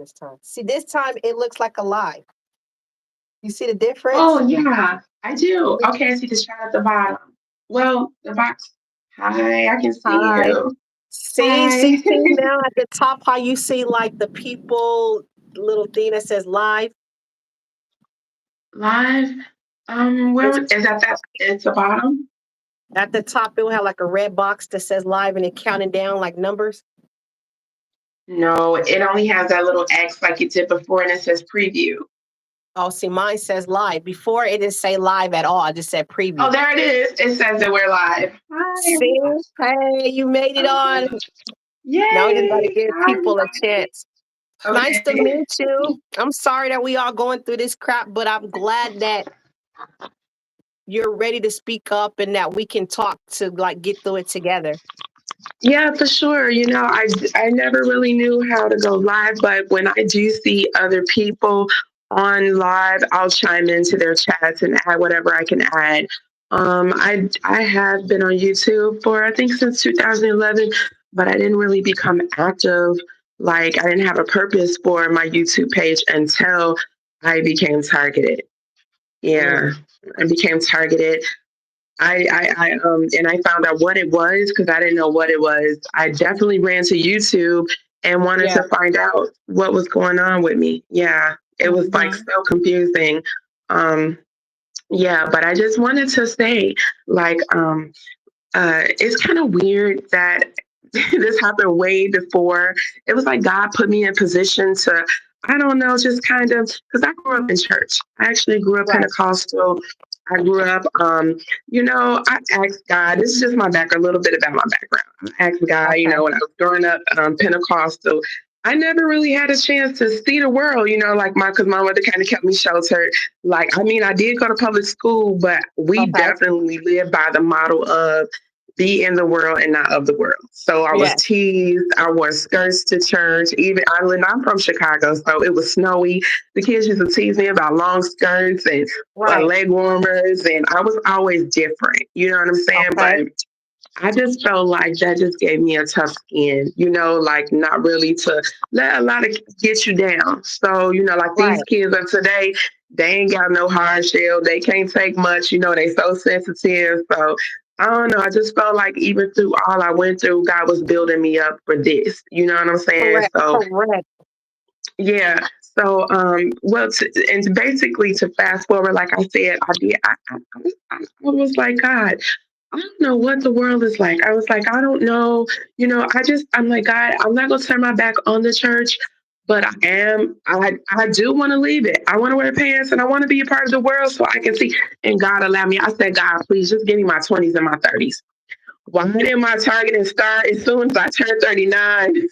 this time. See, this time it looks like a live. You see the difference? Oh yeah, I do. Mhm. Okay, I see the chat at the bottom. Well, the box. Hi, I can see Hi. you. See Hi. now at the top how you see like the people little thing that says live. Live. It's Where is that? That it's the bottom. at the top. It will have like a red box that says live and it counting down like numbers. No, it only has that little X like it did before, and it says preview. Oh, see, mine says live. Before it didn't say live at all. I just said Oh, preview. there it is. It says that we're live. Hi, See, everybody. hey, you made it on. Okay. Now we just got to Yay! give Hi, people a everybody. chance. Nice to Okay. meet you. I'm sorry that we all going through this crap, but I'm glad that you're ready to speak up and that we can talk to like get through it together. Yeah, for sure. I never really knew how to go live, but when I do see other people on live, I'll chime into their chats and add whatever I can add. I have been on YouTube for I think since 2011, but I didn't really become active. Like I didn't have a purpose for my YouTube page until I became targeted. Mm, Yeah, I became targeted. And I found out what it was because I didn't know what it was. I definitely ran to YouTube and wanted yeah. to find out what was going on with me. Yeah, it was like Hmm. so confusing. Um, yeah, but I just wanted to say, like, it's kind of weird that this happened way before. It was like God put me in position to, I don't know, just kind of, because I grew up in church. I actually grew up Right. Pentecostal. I grew up, I asked God, this is just my background, a little bit about my background. I asked God, Okay. when I was growing up Pentecostal, I never really had a chance to see the world, like because my mother kind of kept me sheltered. Like, I mean, I did go to public school, but we Okay. definitely lived by the model of be in the world and not of the world. So I was Yes. teased. I wore skirts to church. I'm from Chicago, so it was snowy. The kids used to tease me about long skirts and Right. leg warmers, and I was always different. You know what I'm saying? But Okay. I just felt like that just gave me a tough skin, like not really to let a lot of get you down. So, like these Right. kids of today, they ain't got no hard shell. They can't take much, they so sensitive. So I don't know. I just felt like even through all I went through, God was building me up for this. You know what I'm saying? Correct. So Correct. yeah. So, and basically to fast forward, like I said, I did. I was like, God, I don't know what the world is like. I was like, I don't know. I'm like, God, I'm not going to turn my back on the church, but I do want to leave it. I want to wear pants and I want to be a part of the world so I can see. And God allowed me. I said, God, please just give me my 20s and my 30s. Why didn't my targeting start as soon as I turned 39?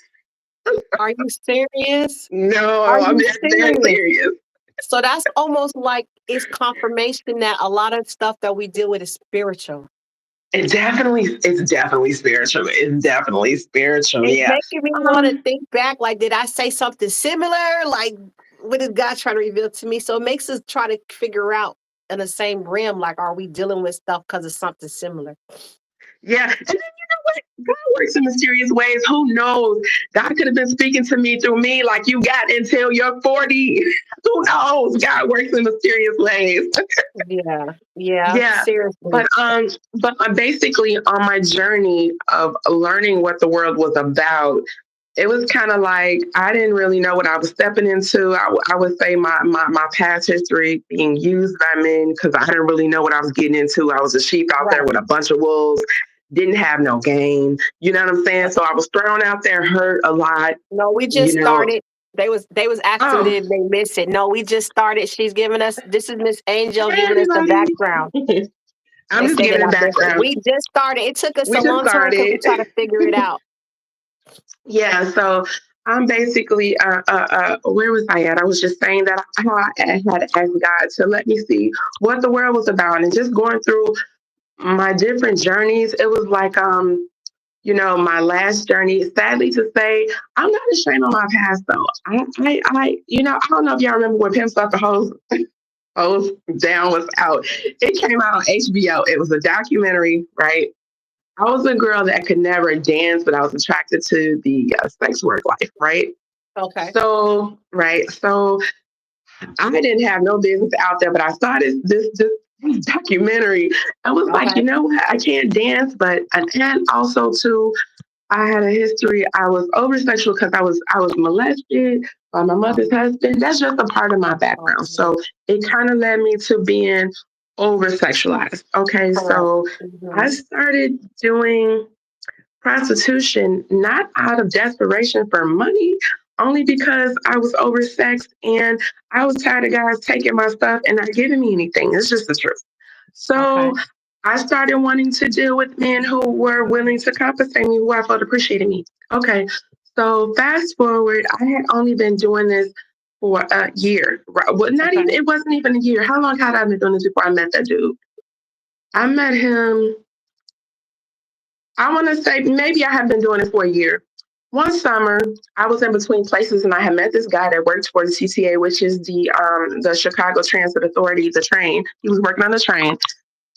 Are you serious? Are No, I'm you very serious? serious. So that's almost like it's confirmation that a lot of stuff that we deal with is spiritual. It's definitely spiritual. It's definitely spiritual. It's Yeah. making me want to Um, think back. Like, did I say something similar? Like, what is God trying to reveal to me? So it makes us try to figure out in the same realm. Like, are we dealing with stuff because of something similar? yeah. And then you know what? God works in mysterious ways. Who knows? God could have been speaking to me through me like you got until you're 40. Who knows? God works in mysterious ways. Yeah, yeah, Yeah. seriously. But I'm basically on my journey of learning what the world was about. It was kind of like I didn't really know what I was stepping into. I would say my past history being used by men because I didn't really know what I was getting into. I was a sheep out there Right. with a bunch of wolves, didn't have no game. You know what I'm saying? So I was thrown out there, hurt a lot. No, we You just know, started. They was asking oh, did they miss it. No, we just started. She's giving us this is Miss Angel hey giving us the everybody. background. I'm They just say that giving I it missed it. background. We just started. It took us We a just long time because we started. try to figure it out. Yeah, so I'm basically, where was I at? I was just saying that how I had asked God to let me see what the world was about, and just going through my different journeys. It was like, my last journey. Sadly to say, I'm not ashamed of my past though. I don't know if y'all remember when Pimp Stuff the Hose Down was out. It came out on HBO. It was a documentary, right? I was a girl that could never dance, but I was attracted to the sex work life, right? Okay. So, right. So I didn't have no business out there, but I saw this documentary. I was like, you Okay. know what? I can't dance, but and also too, I had a history. I was over sexual because I was molested by my mother's Um, husband. That's just a part of my background. So okay. it kind of led me to being over sexualized. Okay, Correct. so I Hmm. started doing prostitution not out of desperation for money, only because I was oversexed and I was tired of guys taking my stuff and not giving me anything. It's just the truth. So Okay. I started wanting to deal with men who were willing to compensate me, who I felt appreciated me. Okay. So fast forward, I had only been doing this for a year. Well, not even, Okay. it wasn't even a year. How long had I been doing this before I met that dude? I met him, I want to say maybe I have been doing it for a year. One summer, I was in between places and I had met this guy that worked for the CTA, which is the Chicago Transit Authority, the train. He was working on the train.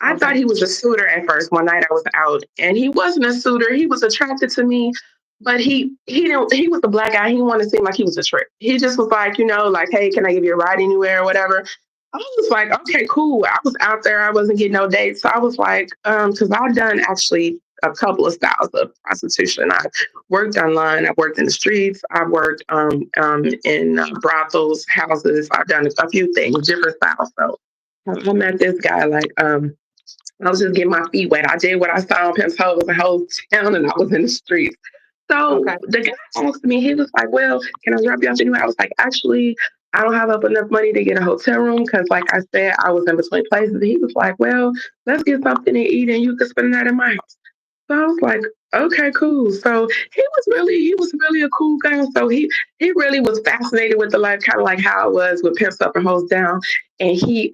I thought Okay. he was a suitor at first. One night I was out, and he wasn't a suitor. He was attracted to me, but he didn't. He was a black guy. He didn't want to seem like he was a trick. He just was like, like, hey, can I give you a ride anywhere or whatever. I was like, okay, cool. I was out there. I wasn't getting no dates, so I was like, because I've done actually a couple of styles of prostitution. I worked online. I worked in the streets. I worked in brothels, houses. I've done a few things, different styles. So I met this guy like I was just getting my feet wet. I did what I saw on Pim's Hoes, the whole town, and I was in the streets. So Okay. the guy asked me, he was like, well, can I drop you off anywhere? I was like, actually, I don't have up enough money to get a hotel room because, like I said, I was in between places. He was like, well, let's get something to eat and you can spend the night at my house. So I was like, okay, cool. So he was really a cool guy. So he really was fascinated with the life, kind of like how it was with Pimps Up and Hoes Down. And he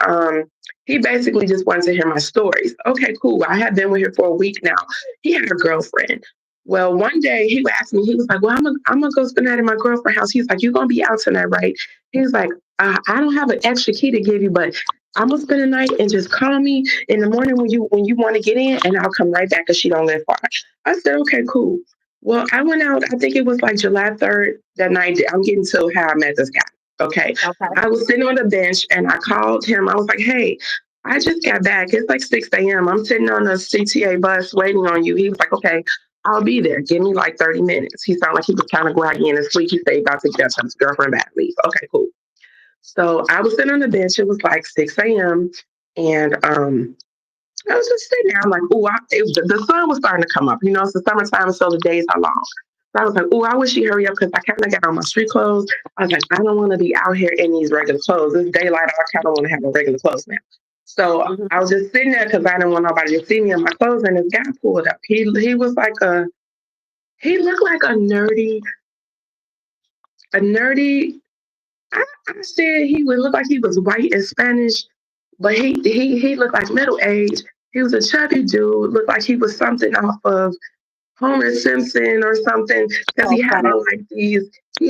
basically just wanted to hear my stories. Okay, cool. I had been with him for a week now. He had a girlfriend. Well, one day he asked me, he was like, well, I'm gonna go spend the night at my girlfriend's house. He's like, you're gonna be out tonight, right? He was like, I don't have an extra key to give you, but I'm gonna spend the night and just call me in the morning when you want to get in, and I'll come right back because she don't live far. I said, okay, cool. Well, I went out. I think it was like July 3rd that night. I'm getting to how I met this guy. Okay, Okay. I was sitting on the bench and I called him. I was like, hey. I just got back. It's like 6 a.m. I'm sitting on the CTA bus waiting on you. He was like, okay, I'll be there. Give me like 30 minutes. He sounded like he was kind of groggy in his sleep. He said he about to get his girlfriend back. Leave. Okay, cool. So I was sitting on the bench. It was like 6 a.m. And I was just sitting there. I'm like, oh, the sun was starting to come up. It's the summertime, so the days are long. So I was like, oh, I wish he hurry up because I kind of got on my street clothes. I was like, I don't want to be out here in these regular clothes. It's daylight. I kind of want to have a regular clothes now. So I Hmm. was just sitting there because I didn't want nobody to see me in my clothes. And this guy pulled up. He was like he looked like a nerdy. I said he would look like he was white and Spanish, but he looked like middle age. He was a chubby dude, looked like he was something off of Homer Simpson or something, because he had Okay. on like he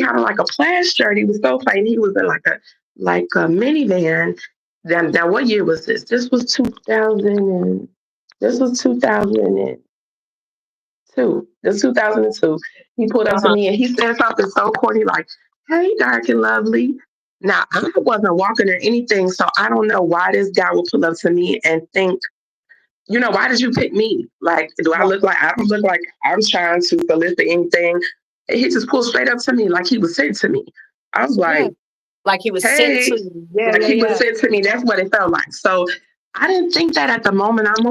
had on like a plaid shirt. He was so plain. He was in like a minivan. Then now what year was this? This was 2002. This was 2002. He pulled up to Uh-huh. me and he said something so corny like, hey, dark and lovely. Now, I wasn't walking or anything, so I don't know why this guy would pull up to me and think, why did you pick me? Like, do I Right. look like, I don't look like I'm trying to solicit anything. And he just pulled straight up to me like he was sent to me. I was Yeah. like, Like he was sent hey, to you. Yeah. like Yeah. he was Yeah. sent to me. That's what it felt like. So I didn't think that at the moment. I'm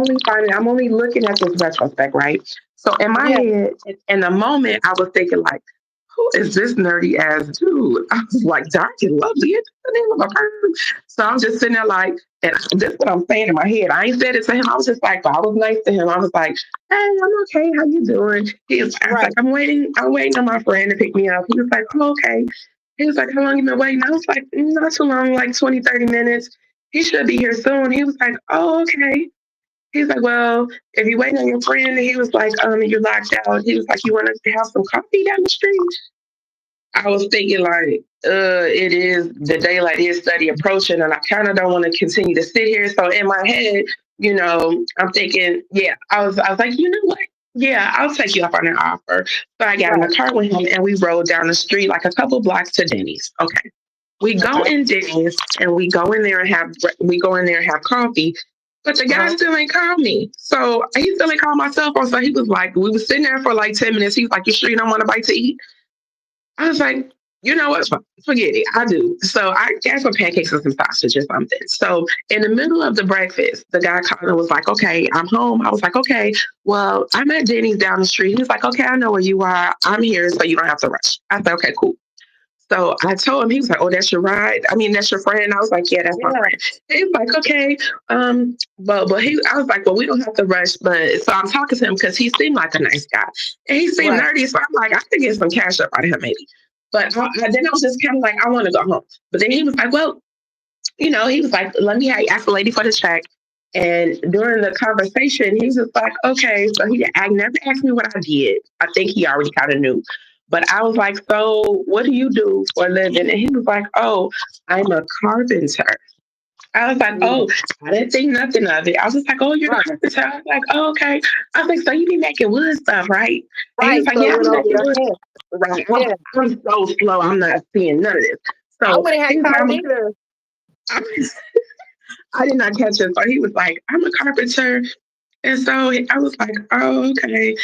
only looking at this retrospect, right? So in my Yeah. head, in the moment, I was thinking like, who is this nerdy ass dude? I was like, dark and lovely. It's the name of a person. So I'm just sitting there like, and that's what I'm saying in my head. I ain't said it to him. I was just like, I was nice to him. I was like, hey, I'm okay. How you doing? I was like, Right. I'm waiting on my friend to pick me up. He was like, oh, okay. He was like, how long you been waiting? I was like, not too long, like 20, 30 minutes. He should be here soon. He was like, oh, okay. He's like, well, if you're waiting on your friend, he was like, you're locked out. He was like, you want to have some coffee down the street? I was thinking like, it is the daylight is study approaching, and I kind of don't want to continue to sit here. So in my head, I'm thinking, yeah, I was like, you know what? yeah, I'll take you up on an offer. So I got in Right. the car with him and we rode down the street like a couple blocks to Denny's. Okay. We go Okay. in Denny's and we go in there and have coffee. But the guy Uh-huh. still ain't called me. So he still ain't called my cell phone. So he was like, we was sitting there for like 10 minutes. He was like, you sure you don't want a bite to eat? I was like, you know what? Forget it. I do. So I got some pancakes and some sausage or something. So in the middle of the breakfast, the guy called and was like, okay, I'm home. I was like, okay, well, I'm at Denny's down the street. He was like, okay, I know where you are. I'm here, so you don't have to rush. I said, okay, cool. So I told him, he was like, oh, that's your ride? I mean, that's your friend? I was like, yeah, that's my Yeah. friend. He was like, okay. I was like, well, we don't have to rush. But so I'm talking to him because he seemed like a nice guy. And he seemed Right. nerdy. So I'm like, I could get some cash up out of him maybe. But then I was just kind of like, I want to go home. But then he was like, well, he was like, let me ask the lady for the check. And during the conversation, he was just like, okay. So he never asked me what I did. I think he already kind of knew. But I was like, so what do you do for a living? And he was like, oh, I'm a carpenter. I was like, Yeah. oh, I didn't think nothing of it. I was just like, oh, you're a Right. carpenter. I was like, oh, okay. I was like, so you be making wood stuff, right? And he was Right. like, So it yeah, went I'm over making your wood. head. Right. Yeah. I'm so slow. I'm not seeing none of this. I So wouldn't have he was like, called either. I'm, I did not catch it. So he was like, I'm a carpenter. And so I was like, oh, okay.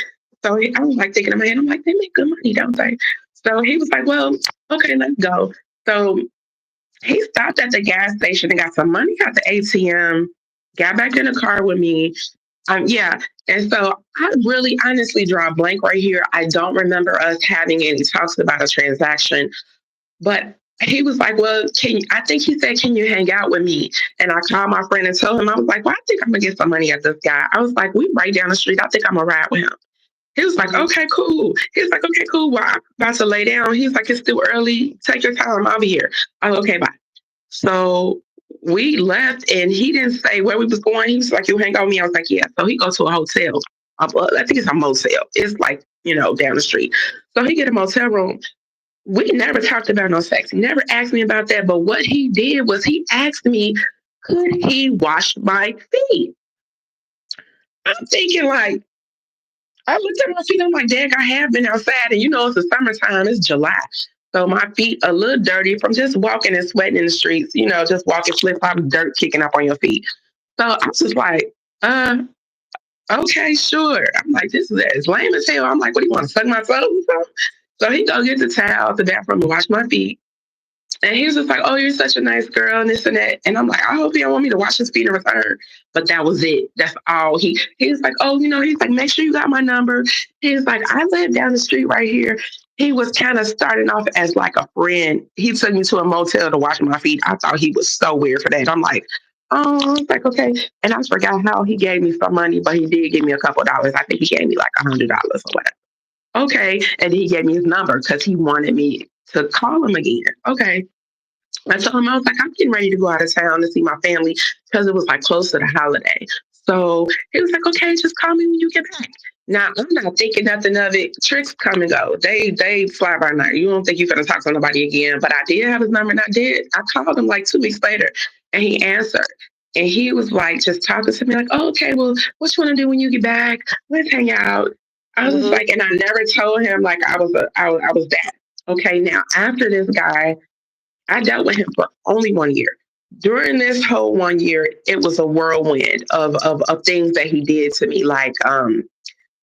So I was like thinking in my head, I'm like, they make good money, don't they? So he was like, well, okay, let's go. So he stopped at the gas station and got some money out the ATM, got back in the car with me. Yeah. And so I really honestly draw a blank right here. I don't remember us having any talks about a transaction, but he was like, well, I think he said, can you hang out with me? And I called my friend and told him, I was like, well, I think I'm going to get some money at this guy. I was like, we right down the street. I think I'm going to ride with him. He was like, Hmm. okay, cool. He was like, okay, cool. Well, I'm about to lay down. He was like, it's still early. Take your time. I'll be here. I was okay, bye. So we left and he didn't say where we was going. He was like, you hang out with me? I was like, yeah. So he goes to a hotel. I think it's a motel. It's like, down the street. So he get a motel room. We never talked about no sex. He never asked me about that. But what he did was he asked me, could he wash my feet? I'm thinking like, I looked at my feet. I'm like, Dad, I have been outside, and it's the summertime. It's July, so my feet a little dirty from just walking and sweating in the streets. Just walking flip flop, dirt kicking up on your feet. So I was just like, okay, sure. I'm like, this is as lame as hell. I'm like, what do you want to suck my toes or something? So he go get the towel out the bathroom and wash my feet. And he was just like, oh, you're such a nice girl and this and that. And I'm like, I hope he don't want me to wash his feet in return. But that was it. That's all. He was like, oh, he's like, make sure you got my number. He was like, I live down the street right here. He was kind of starting off as like a friend. He took me to a motel to wash my feet. I thought he was so weird for that. I'm like, oh, I was like, okay. And I forgot how he gave me some money, but he did give me a couple of dollars. I think he gave me like $100 or whatever. Okay. And then he gave me his number because he wanted me to call him again. Okay. I told him, I was like, I'm getting ready to go out of town to see my family because it was like close to the holiday. So he was like, okay, just call me when you get back. Now I'm not thinking nothing of it. Tricks come and go. They fly by night. You don't think you're gonna talk to nobody again. But I did have his number and I did. I called him like 2 weeks later and he answered. And he was like just talking to me like, oh, okay, well, what you wanna do when you get back? Let's hang out. I was just Hmm. like, and I never told him like I was that. Okay, now after this guy I dealt with him for only 1 year. During this whole 1 year, it was a whirlwind of things that he did to me. Like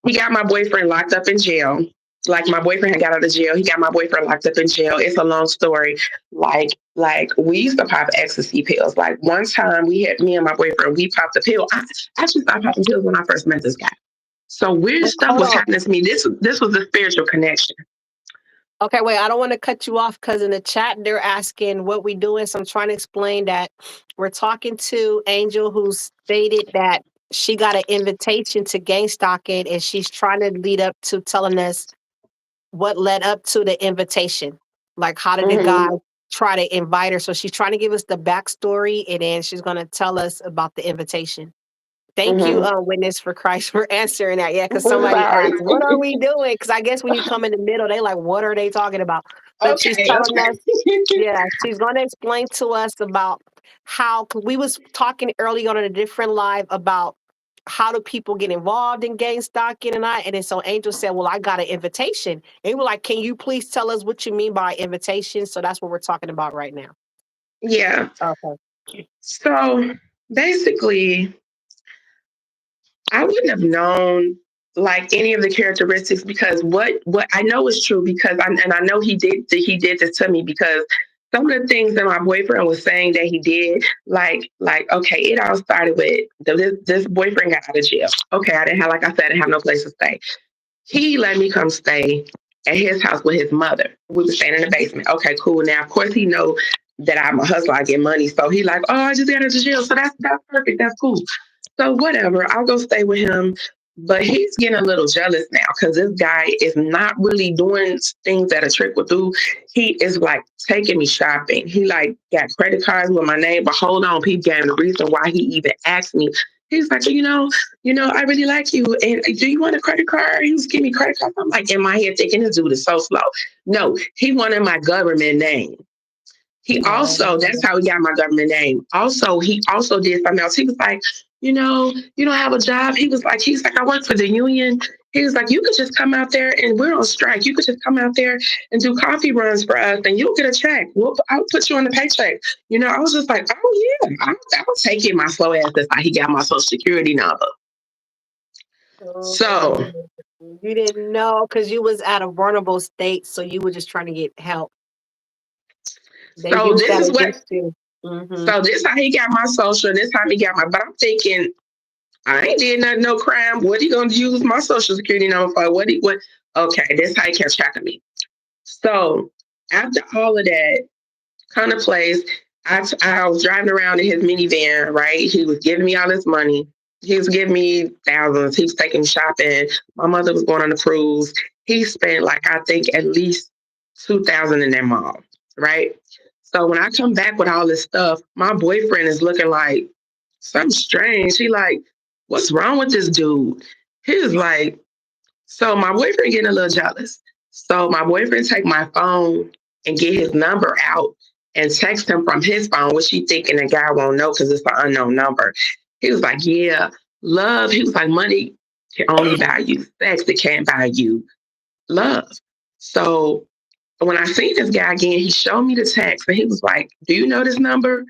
he got my boyfriend locked up in jail. Like my boyfriend had got out of jail. He got my boyfriend locked up in jail. It's a long story. Like we used to pop ecstasy pills. Like one time we had me and my boyfriend, we popped a pill. I actually started popping pills when I first met this guy. So weird stuff Hold was on. happening to me. This was a spiritual connection. Okay, wait, I don't want to cut you off because in the chat they're asking what we doing. So I'm trying to explain that we're talking to Angel, who stated that she got an invitation to Game Stocking and she's trying to lead up to telling us what led up to the invitation. Like, how did the guy Hmm. try to invite her? So she's trying to give us the backstory and then she's going to tell us about the invitation. Thank you, Hmm. Witness for Christ, for answering that. Yeah, because somebody Sorry. asked, what are we doing? Because I guess when you come in the middle, they like, what are they talking about? But she's Okay, telling us, okay. yeah, she's going to explain to us about how, 'cause we was talking early on in a different live about how do people get involved in gang stalking and I? And then so Angel said, well, I got an invitation. And we were like, can you please tell us what you mean by invitation? So that's what we're talking about right now. Yeah. Okay. So basically, I wouldn't have known like any of the characteristics because what I know is true because I know he did this to me because some of the things that my boyfriend was saying that he did, like okay, it all started with this boyfriend got out of jail. Okay, I didn't have like I said, I didn't have no place to stay. He let me come stay at his house with his mother. We were staying in the basement. Okay, cool. Now, of course, he know that I'm a hustler. I get money, so he like, oh, I just got out of jail, so that's perfect. That's cool. So whatever, I'll go stay with him. But he's getting a little jealous now because this guy is not really doing things that a trick would do. He is like taking me shopping. He like got credit cards with my name, but hold on, Pete gave the reason why he even asked me. He's like, I really like you. And do you want a credit card? He was giving me credit cards. I'm like in my head thinking this dude is so slow. No, he wanted my government name. He also, that's how he got my government name. Also, he also did something else. He was like, you don't have a job. He's like, I work for the union. He was like, you could just come out there and we're on strike. You could just come out there and do coffee runs for us and you'll get a check. I'll put you on the paycheck. I was just like, oh yeah, I'll take it. My slow ass. That's how he got my social security number. So you didn't know because you was at a vulnerable state, so you were just trying to get help. They so use this that is what against you. Mm-hmm. so this how he got my social, this how he got my but I'm thinking I ain't did nothing, no crime. What he gonna use my social security number for? What okay, this how he kept track of me. So after all of that kind of place, I was driving around in his minivan, right? He was giving me all this money. He was giving me thousands. He was taking me shopping. My mother was going on a cruise. He spent like I think at least 2,000 in that mall, right? So when I come back with all this stuff, my boyfriend is looking like something strange. He like, what's wrong with this dude? He was like, so my boyfriend getting a little jealous. So my boyfriend take my phone and get his number out and text him from his phone, which he thinking the guy won't know because it's an unknown number. He was like, yeah, love. He was like, money can only buy you sex. It can't buy you love. So when I seen this guy again, he showed me the text and he was like, do you know this number?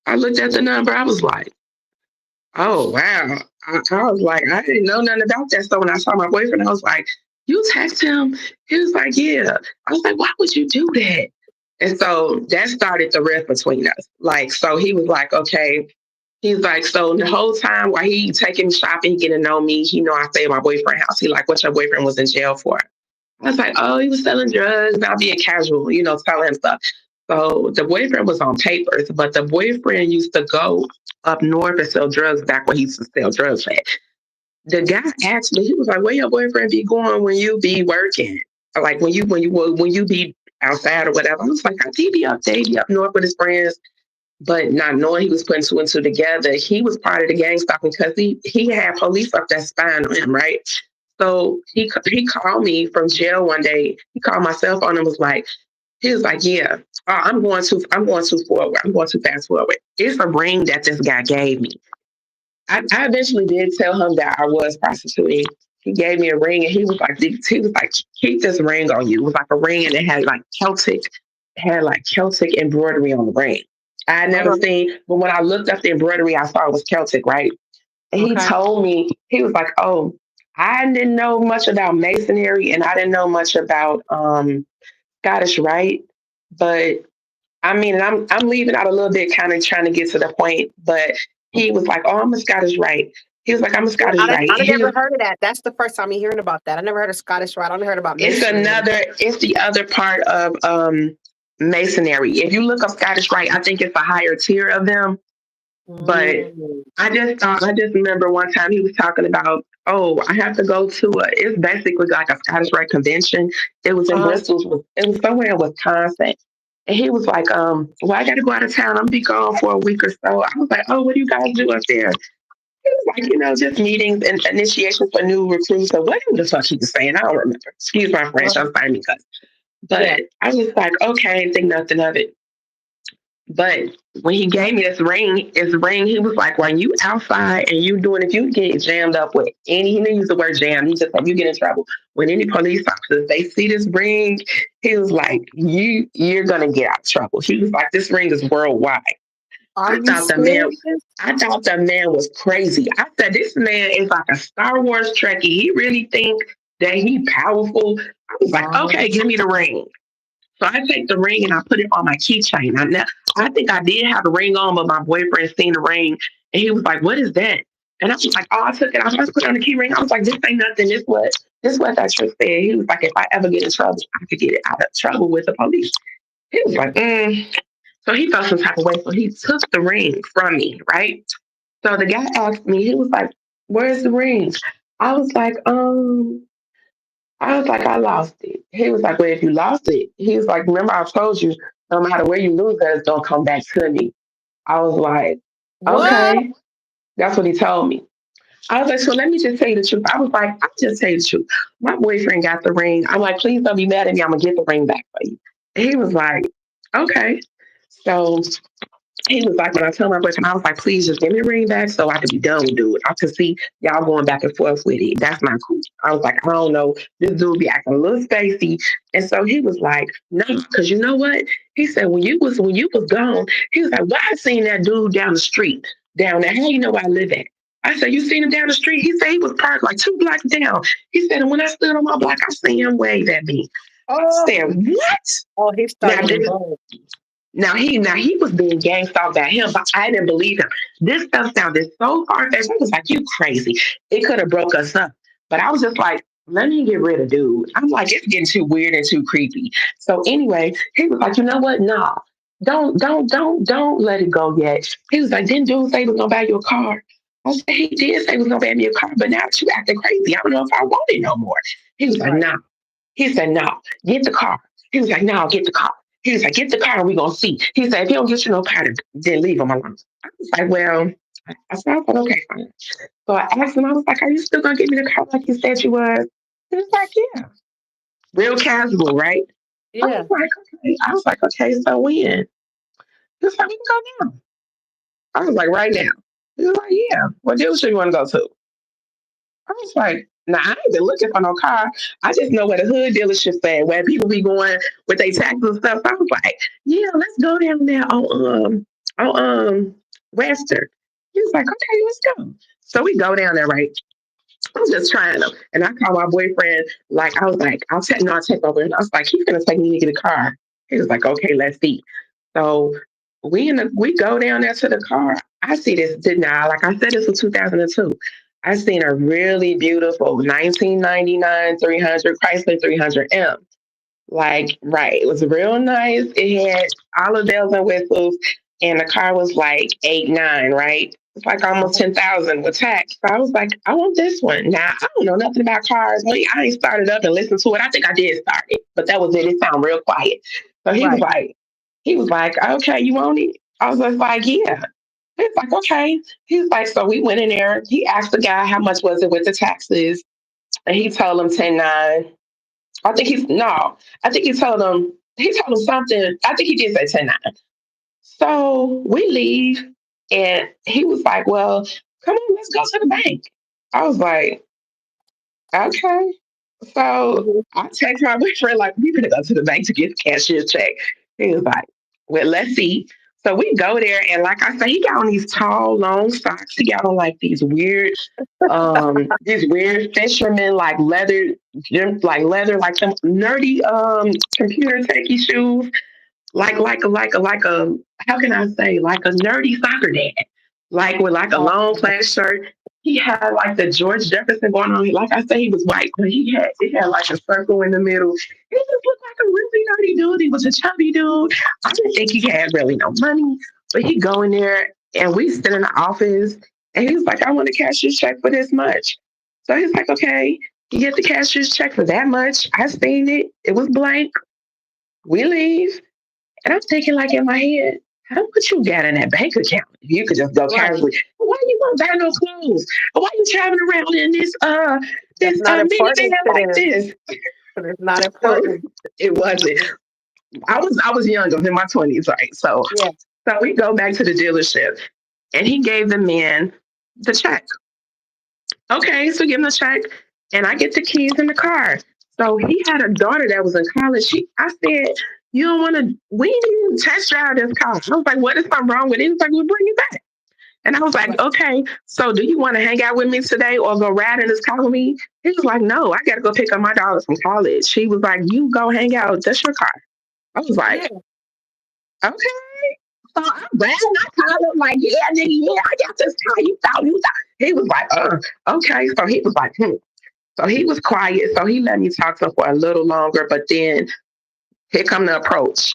I looked at the number. I was like, oh wow. I was like, I didn't know nothing about that. So when I saw my boyfriend, I was like, you text him? He was like, yeah. I was like, why would you do that? And so that started the rift between us. Like, so he was like, okay. He's like, so the whole time while he taking me shopping, getting to know me, he know I stay at my boyfriend's house. He like, what your boyfriend was in jail for? I was like, oh, he was selling drugs, not being casual, telling him stuff. So the boyfriend was on papers, but the boyfriend used to go up north and sell drugs back when he used to sell drugs at. The guy asked me, he was like, where your boyfriend be going when you be working? Or like when you be outside or whatever. I was like, he be up there, he be up north with his friends. But not knowing he was putting two and two together, he was part of the gang stalking because he had police up there spying on him, right? So he called me from jail one day. He called my cell phone and was like, yeah, I'm going too forward. I'm going too fast forward. It's a ring that this guy gave me. I eventually did tell him that I was prostituting. He gave me a ring and he was like, keep this ring on you. It was like a ring and it had like Celtic embroidery on the ring. I had never seen, but when I looked up the embroidery, I saw it was Celtic, right? And he told me, he was like, oh, I didn't know much about masonry and I didn't know much about Scottish Rite. But I mean, and I'm leaving out a little bit, kind of trying to get to the point, but he was like, oh, I'm a Scottish Rite. He was like, I'm a Scottish Rite. I never heard of that. That's the first time I'm hearing about that. I never heard of Scottish Rite. I only heard about masonry. It's the other part of masonry. If you look up Scottish Rite, I think it's a higher tier of them. But I just remember one time he was talking about, oh, I have to go to it's basically like a Scottish Rite convention. It was in Bristol. It was somewhere in Wisconsin. And he was like, well, I got to go out of town. I'm going to be gone for a week or so. I was like, oh, what do you guys do up there? He was like, just meetings and initiations for new recruits or whatever the fuck he was saying. I don't remember. Excuse my French. I'm finding me cuss. But I was like, okay, I didn't think nothing of it. But when he gave me this ring, he was like, when you outside and you doing, if you get jammed up with any, he didn't use the word jam, he just said, you get in trouble. When any police officers, they see this ring, he was like, you're going to get out of trouble. He was like, this ring is worldwide. Are I you thought the man, serious? I thought the man was crazy. I said, this man is like a Star Wars Trekkie. He really think that he powerful. I was like, okay, Um, give me the ring. So I take the ring and I put it on my keychain. I think I did have the ring on, but my boyfriend seen the ring and he was like, "What is that?" And I was like, "Oh, I took it off. I just put it on the key ring." I was like, "This ain't nothing. This what that trick said." He was like, "If I ever get in trouble, I could get it out of trouble with the police." He was like, So he felt some type of way. So he took the ring from me, right? So the guy asked me, he was like, "Where's the ring?" I was like, I lost it. He was like, well, if you lost it, he was like, remember I told you, no matter where you lose it, it's gonna come back to me. I was like, what? okay. That's what he told me. I was like, so let me just tell you the truth. I was like, I'll just tell you the truth. My boyfriend got the ring. I'm like, please don't be mad at me. I'm gonna get the ring back for you. And he was like, okay. So he was like, when I told my boyfriend, I was like, please just give me the ring back so I could be done with it. I could see y'all going back and forth with it. That's not cool. I was like, I don't know. This dude be acting a little spacey. And so he was like, no, because you know what? He said, when you was gone, he was like, why I seen that dude down the street down there? How you know where I live at? I said, you seen him down the street? He said he was parked like 2 blocks down. He said, and when I stood on my block, I seen him wave at me. I Oh, said, what? oh, he Now, started getting bold. now he was being gangsta about him, but I didn't believe him. This stuff sounded so far fetched. I was like, "You crazy? It could have broke us up." But I was just like, "Let me get rid of dude." I'm like, it's getting too weird and too creepy. So anyway, he was like, "You know what? Nah, don't let it go yet." He was like, "Didn't dude say he was gonna buy you a car?" I said, "He did say he was gonna buy me a car, but now that you acting crazy, I don't know if I want it no more." He was like, Right, "Nah." He said, no, get the car. He was like, no, get the car. He was like, get the car and we gonna see. He said, if he don't get you no car, then leave him alone. I was like, well, I said, okay, fine. So I asked him, I was like, are you still gonna give me the car like you said you was? He was like, yeah. Real casual, right? I yeah. was like, okay. I was like, okay, so when? He was like, we can go now. I was like, right now. He was like, yeah. What dealership you want to go to? I was like, nah, I ain't been looking for no car. I just know where the hood dealerships at, where people be going with their taxes and stuff. So I was like, yeah, let's go down there on Western. He was like, okay, let's go. So we go down there, right? I was just trying them. And I called my boyfriend, like, I was like, I'll take over. And I was like, he's gonna take me to get a car. He was like, okay, let's see. So we go down there to the car. I see this now. Like I said, this was 2002. I seen a really beautiful 1999 300 Chrysler 300M. Like, right, it was real nice. It had all the bells and whistles, and the car was like 8 9, right? It's like almost 10,000 with tax. So I was like, I want this one. Now I don't know nothing about cars. I ain't started up and listened to it. I think I did start it, but that was it. It sounded real quiet. So Right. he was like, okay, you want it? I was just like, yeah. He was like, okay. He was like, so we went in there. He asked the guy how much was it with the taxes, and he told him 10 9. I think he's no. I think he told him something. I think he did say 10 9. So we leave and he was like, well, come on, let's go to the bank. I was like, okay. So Mhm. I text my boyfriend, like, we gonna go to the bank to get the cashier's check. He was like, well, let's see. So we go there, and like I said, he got on these tall, long socks. He got on like these weird fisherman like some nerdy computer techie shoes, like a how can I say, like a nerdy soccer dad, like with like a long Oh, plaid shirt. He had like the George Jefferson going on. Like I say, he was white, but it had like a circle in the middle. He just looked like a really nerdy dude. He was a chubby dude. I didn't think he had really no money, but he go in there and we sit in the office, and he was like, "I want to cash your check for this much." So he's like, "Okay." You get the cashier's check for that much. I seen it. It was blank. We leave. And I'm thinking, like, in my head, how much you got in that bank account? You could just go right. casually. Why you gonna buy no clothes? Why you traveling around in this That's not minivan important to like them. this? But it's not So important. it wasn't. I was young. I was in my 20s, right? So Yeah. So we go back to the dealership and he gave the man the check. Okay, so give him the check and I get the keys in the car. So he had a daughter that was in college. I said, you don't want to, we didn't even test drive this car. I was like, what is something wrong with it? He was like, we'll bring it back. And I was like, Right. okay, so do you want to hang out with me today or go ride in this car with me? He was like, no, I got to go pick up my daughter from college. She was like, you go hang out. That's your car. I was Yeah. like, okay. So I'm glad I called him like, yeah, nigga, yeah, I got this car. You thought. He was like, okay. So he was like, hmm. So he was quiet. So he let me talk to him for a little longer. But then here come the approach.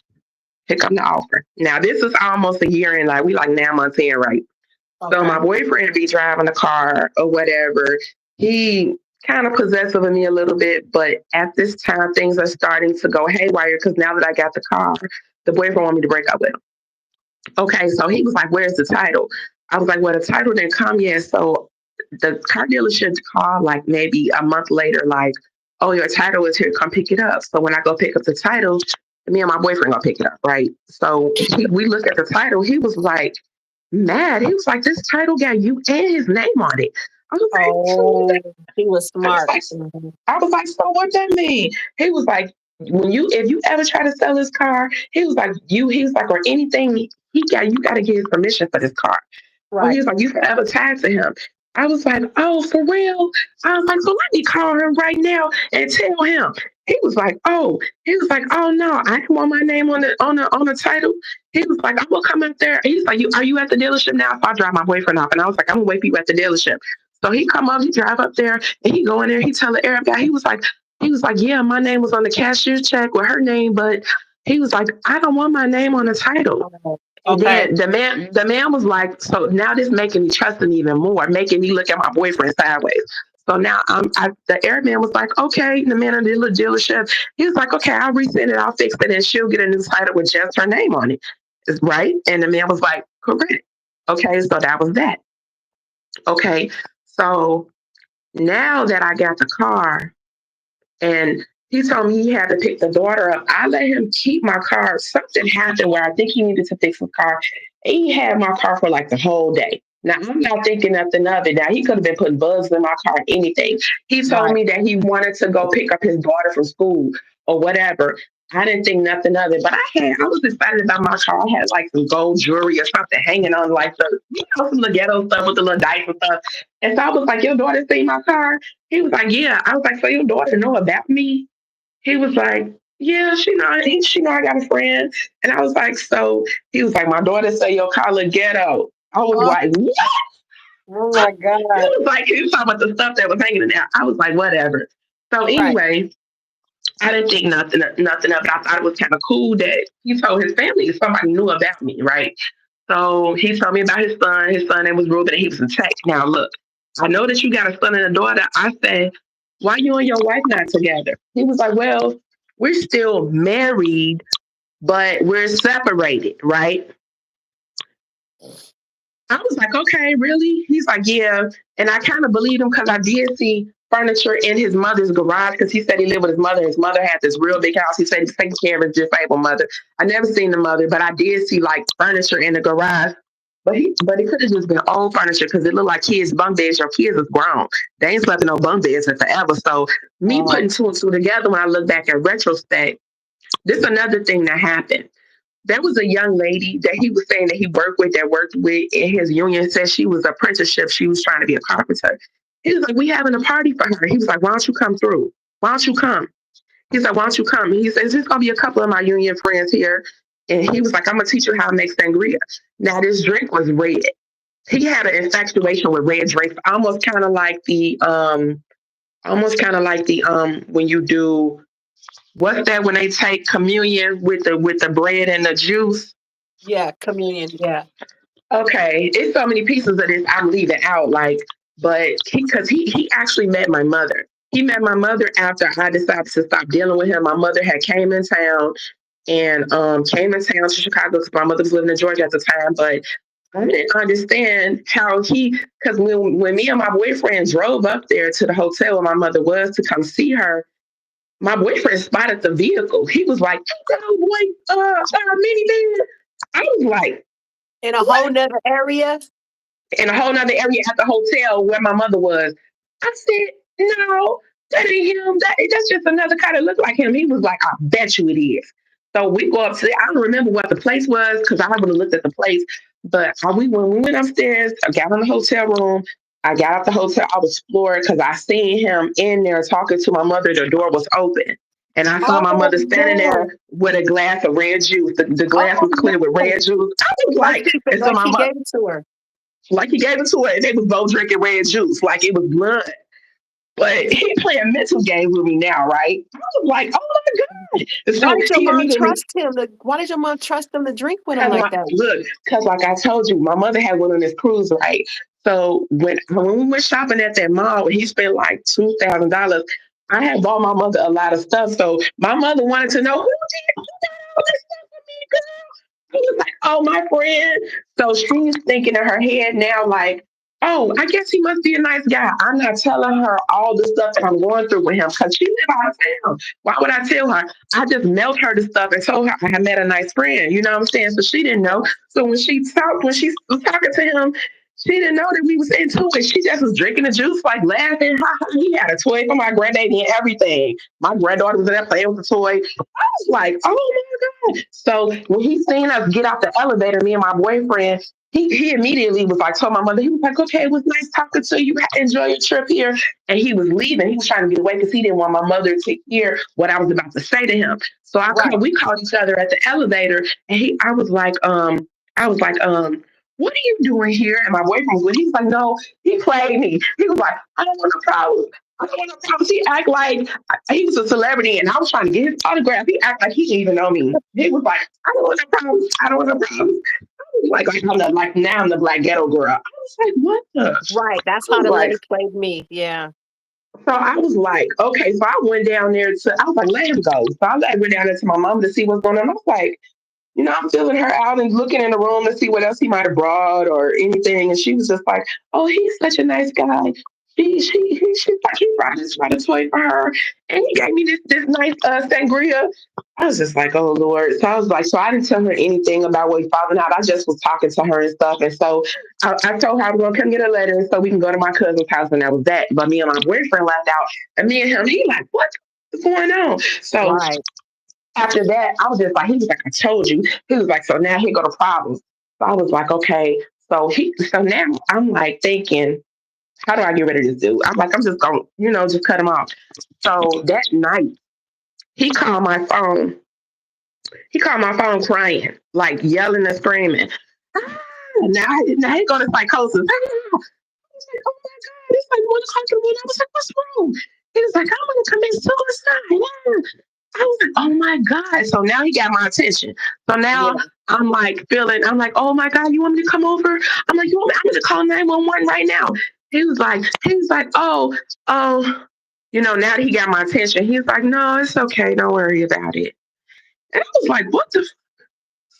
Here come the offer. Now this is almost a year in, like we like 9 months in, right? So my Okay. boyfriend be driving the car or whatever. He kind of possessive of me a little bit, but at this time things are starting to go haywire because now that I got the car, the boyfriend want me to break up with him. Okay, so he was like, "Where's the title?" I was like, "Well, the title didn't come yet." So the car dealership called like maybe a month later, like, "Oh, your title is here. Come pick it up." So when I go pick up the title, me and my boyfriend gonna pick it up, right? So we look at the title. He was like mad. He was like, "This title got you and his name on it." I was like, "So what Oh, that?" he was I was smart. like, Mhm. "So what that mean?" He was like, if you ever try to sell his car, he was like, or anything, you got to get his permission for this car. Oh, he Right. was like, you forever tied to him. I was like, oh, for real? I was like, so let me call him right now and tell him. He was like, oh no, I didn't want my name on the title. He was like, I'm gonna come up there. He's like, are you at the dealership now? So I drive my boyfriend off, and I was like, I'm gonna wait for you at the dealership. So he come up, he drive up there, and he go in there. He tell the Arab guy, he was like, yeah, my name was on the cashier's check with her name, but he was like, I don't want my name on the title. Oh, And okay. then the man was like, so now this making me trust him even more, making me look at my boyfriend sideways. So now the airman was like, okay, the man at the dealership, he was like, okay, I'll resend it, I'll fix it, and she'll get a new title with just her name on it. Right? And the man was like, correct. Okay, so that was that. Okay, so now that I got the car, and he told me he had to pick the daughter up. I let him keep my car. Something happened where I think he needed to fix his car. He had my car for like the whole day. Now I'm not thinking nothing of it. Now he could have been putting bugs in my car, anything. He told Right. me that he wanted to go pick up his daughter from school or whatever. I didn't think nothing of it, but I was excited about my car. I had like some gold jewelry or something hanging on, like some little ghetto stuff with the little dice and stuff. And so I was like, "Your daughter seen my car?" He was like, yeah. I was like, so your daughter know about me? He was like, yeah, she know I got a friend. And I was like, so he was like, my daughter say your car look ghetto. I was Oh, like, what? oh my He God. was like, he was talking about the stuff that was hanging in there. I was like, whatever. So Right. anyway, I didn't think nothing of it. I thought it was kind of cool that he told his family somebody knew about me, right? So he told me about his son. His son name was Ruben, and he was in tech. Now look, I know that you got a son and a daughter. I said, why you and your wife not together? He was like, well, we're still married, but we're separated, right? I was like, okay, really? He's like, yeah. And I kind of believed him because I did see furniture in his mother's garage because he said he lived with his mother. His mother had this real big house. He said he's taking care of his disabled mother. I never seen the mother, but I did see like furniture in the garage. But it could have just been old furniture because it looked like kids' bunk beds. Your kids is grown. They ain't slept in no bunk beds in forever. So me Wow. putting two and two together when I look back at retrospect, this is another thing that happened. There was a young lady that he was saying that he worked with in his union, said she was apprenticeship. She was trying to be a carpenter. He was like, we having a party for her. He was like, why don't you come through? Why don't you come? He's like, why don't you come? And he says, there's going to be a couple of my union friends here. And he was like, I'm going to teach you how to make sangria. Now, this drink was red. He had an infatuation with red drinks, when you do, what's that when they take communion with the bread and the juice? Yeah. Communion. Yeah. Okay, it's so many pieces of this I'm leaving out, like, but he actually met my mother. He met my mother after I decided to stop dealing with him. My mother had came in town to Chicago because my mother was living in Georgia at the time, but I didn't understand how because when me and my boyfriend drove up there to the hotel where my mother was to come see her, my boyfriend spotted the vehicle. He was like, "Hey, girl, boy, minivan." I was like, In a whole nother area? in a whole nother area at the hotel where my mother was. I said, no, that ain't him. That's just another guy that looked like him. He was like, I bet you it is. So we go upstairs. I don't remember what the place was because I would have looked at the place. But when we went upstairs, I got in the hotel room. I got out the hotel. I was floored because I seen him in there talking to my mother. The door was open. And I saw my Oh mother standing no. there with a glass of red juice. The glass Oh was clear with no. red juice. I was like, and so Like my he mother, gave it to her. like he gave it to her, and they was both drinking red juice, like it was blood. But he playing mental games with me now, right? I was like, oh my God. Why So did your he mom immediately, trust him? Why did your mom trust him to drink with him cause like that? cause like I told you, my mother had one on this cruise, right? So when we went shopping at that mall, he spent like $2,000. I had bought my mother a lot of stuff, so my mother wanted to know who did all this stuff for me, girl. I was like, oh, my friend. So she's thinking in her head now, like, oh, I guess he must be a nice guy. I'm not telling her all the stuff that I'm going through with him because she live out of town. Why would I tell her? I just mailed her the stuff and told her I had met a nice friend. You know what I'm saying? So she didn't know. So when she was talking to him, she didn't know that we was into it. She just was drinking the juice, like laughing. Ha, ha. He had a toy for my granddaddy and everything. My granddaughter was in there playing with the toy. I was like, oh my God. So when he seen us get out the elevator, me and my boyfriend, he immediately was like, told my mother, he was like, okay, it was nice talking to you. Enjoy your trip here. And he was leaving. He was trying to get away because he didn't want my mother to hear what I was about to say to him. So Right. we called each other at the elevator, and I was like, what are you doing here? And my boyfriend was, he was like, no, he played me. He was like, I don't want no problems. I don't want no problems. He act like he was a celebrity and I was trying to get his autograph. He act like he didn't even know me. He was like, I don't want no problems. I don't want no problems. Like now I'm the black ghetto girl. I was like, what the? Right. That's I how was the like, lady played me. Yeah. so I was like, okay. So I went down there I was like, let him go. So went down there to my mom to see what's going on. I was like, I'm feeling her out and looking in the room to see what else he might have brought or anything. And she was just like, oh, he's such a nice guy. He brought a toy for her. And he gave me this nice sangria. I was just like, oh, Lord. So I was like, so I didn't tell her anything about what he found out. I just was talking to her and stuff. And so I told her I was going to come get a letter so we can go to my cousin's house. And that was that. But me and my boyfriend left out. And me and him, he like, what's going on? So Right. after that, I was just like, he was like, I told you. He was like, so now here go the problems. So I was like, okay. So now I'm like thinking, how do I get rid of this dude? I'm like, I'm just gonna, just cut him off. So that night, he called my phone. He called my phone crying, like yelling and screaming. Ah, now he go to psychosis. Ah. I was like, oh my God, it's like 1 o'clock in the morning. I was like, what's wrong? He was like, I'm gonna commit suicide. Yeah. I was like, oh my God. So now he got my attention. So now Yeah. I'm like, oh my God, you want me to come over? I'm like, I'm gonna call 911 right now. He was like, oh, now that he got my attention, he's like, no, it's okay, don't worry about it. And I was like, what the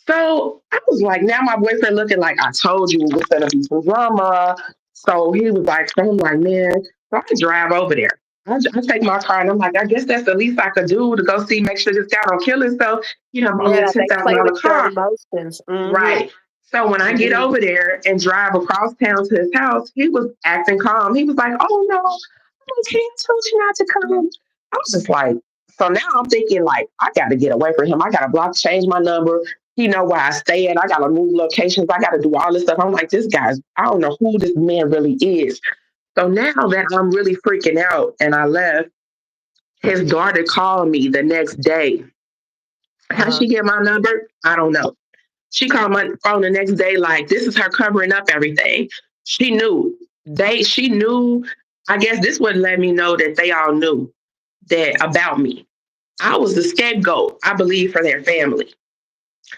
so I was like, now my boyfriend looking like I told you it was gonna be some drama. So he was like, so I'm like, man, so I drive over there. I take my car and I'm like, I guess that's the least I could do to go see, make sure this guy don't kill himself. Buy me a Yeah. ten They thousand play dollar with your car. emotions. Mm-hmm. Right. So when I get Mm-hmm. over there and drive across town to his house, he was acting calm. He was like, oh no, I can't told you not to come. I was just like, so now I'm thinking like, I got to get away from him. I got to change my number. He know where I stay at. I got to move locations. I got to do all this stuff. I'm like, I don't know who this man really is. So now that I'm really freaking out and I left, his daughter called me the next day. How Uh-huh. she get my number? I don't know. She called my phone the next day, like, this is her covering up everything. She knew. She knew. I guess this would let me know that they all knew that about me. I was the scapegoat, I believe, for their family.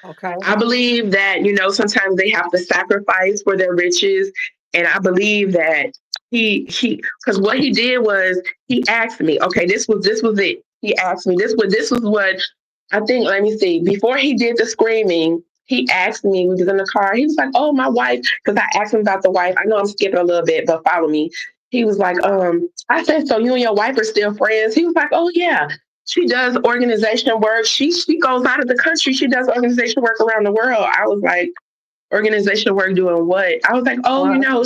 Okay. I believe that, sometimes they have to sacrifice for their riches. And I believe that because what he did was he asked me, okay, this was it. He asked me, this was what I think, let me see, before he did the screaming, he asked me, we was in the car, he was like, oh, my wife, because I asked him about the wife. I know I'm skipping a little bit, but follow me. He was like, I said, so you and your wife are still friends? He was like, oh, yeah. She does organization work. She goes out of the country. She does organization work around the world. I was like, organization work doing what? I was like, oh, Uh-huh.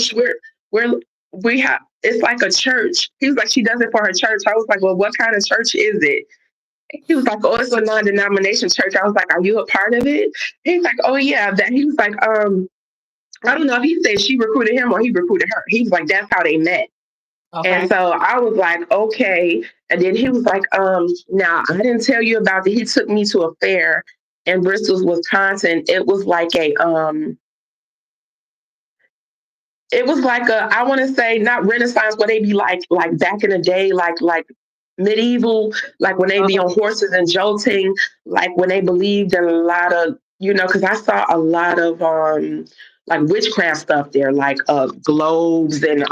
we're we have it's like a church. He was like, she does it for her church. I was like, well, what kind of church is it? He was like, oh, it's a non-denomination church. I was like, are you a part of it? He was like, oh yeah. That he was like, I don't know if he said she recruited him or he recruited her. He was like, that's how they met. And Okay. so I was like, okay. And then he was like, now I didn't tell you about it. He took me to a fair in Bristol, Wisconsin. It was like a, I want to say not Renaissance, where they be like back in the day, like medieval, like when they be Uh-huh. on horses and jolting, like when they believed in a lot of, because I saw a lot of like witchcraft stuff there, like globes and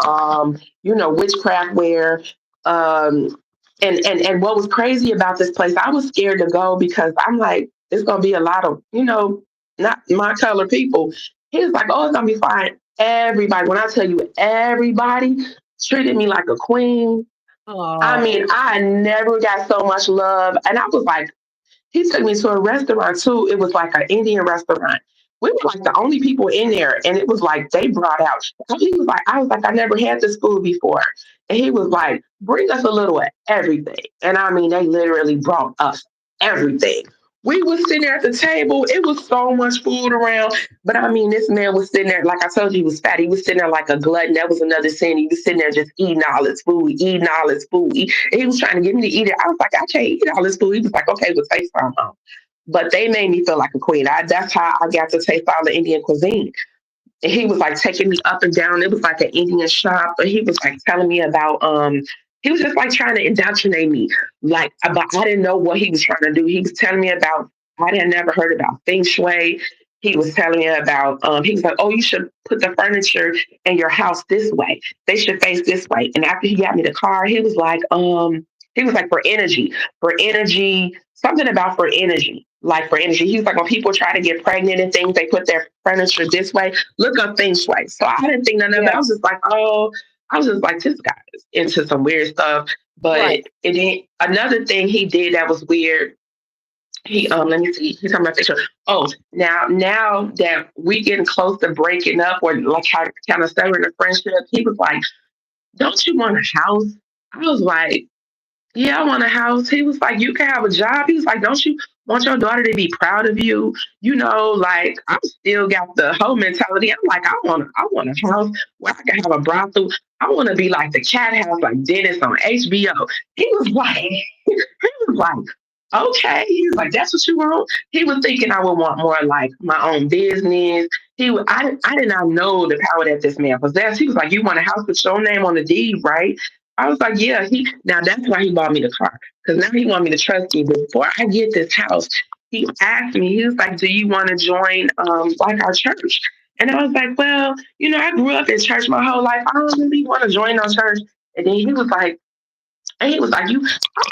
witchcraft wear. Um and what was crazy about this place, I was scared to go because I'm like, it's gonna be a lot of, not my color people. He was like, oh, it's gonna be fine. Everybody, when I tell you everybody treated me like a queen. I mean, Oh. I never got so much love. And I was like, he took me to a restaurant too. It was like an Indian restaurant. We were like the only people in there. And it was like they brought out, I was like, I never had this food before. And he was like, bring us a little of everything. And I mean, they literally brought us everything. We was sitting there at the table. It was so much food around. But I mean, this man was sitting there, like I told you, he was fat. He was sitting there like a glutton. That was another sin. He was sitting there just eating all his food, eating all his food. And he was trying to get me to eat it. I was like, I can't eat all this food. He was like, okay, well, taste some. But they made me feel like a queen. That's how I got to taste all the Indian cuisine. And he was like taking me up and down. It was like an Indian shop, but he was like telling me about he was just like trying to indoctrinate me. Like, but I didn't know what he was trying to do. He was telling me about, I didn't never heard about feng shui. He was telling me about he was like, oh, you should put the furniture in your house this way. They should face this way. And after he got me the car, he was like for energy, something about for energy. Like for energy. He was like, when people try to get pregnant and things, they put their furniture this way. Look up feng shui. So I didn't think none of it. Yeah. I was just like, oh, I was just like, this guy is into some weird stuff. Right. But another thing he did that was weird. He let me see. He's talking about fiction. Oh, now that we getting close to breaking up or like how kind of severing the friendship, he was like, don't you want a house? I was like, yeah, I want a house. He was like, you can have a job. He was like, don't you want your daughter to be proud of you? Like I still got the whole mentality. I'm like, I want a house where I can have a brothel. I want to be like the cat house, like Dennis on HBO. He was like, he was like, okay. He was like, that's what you want. He was thinking I would want more like my own business. I did not know the power that this man possessed. He was like, you want a house with your name on the deed, right? I was like, yeah. Now that's why he bought me the car because now he wanted me to trust me. But before I get this house, he asked me. He was like, "Do you want to join like our church?" And I was like, "Well, I grew up in church my whole life. I don't really want to join our church." And then you. I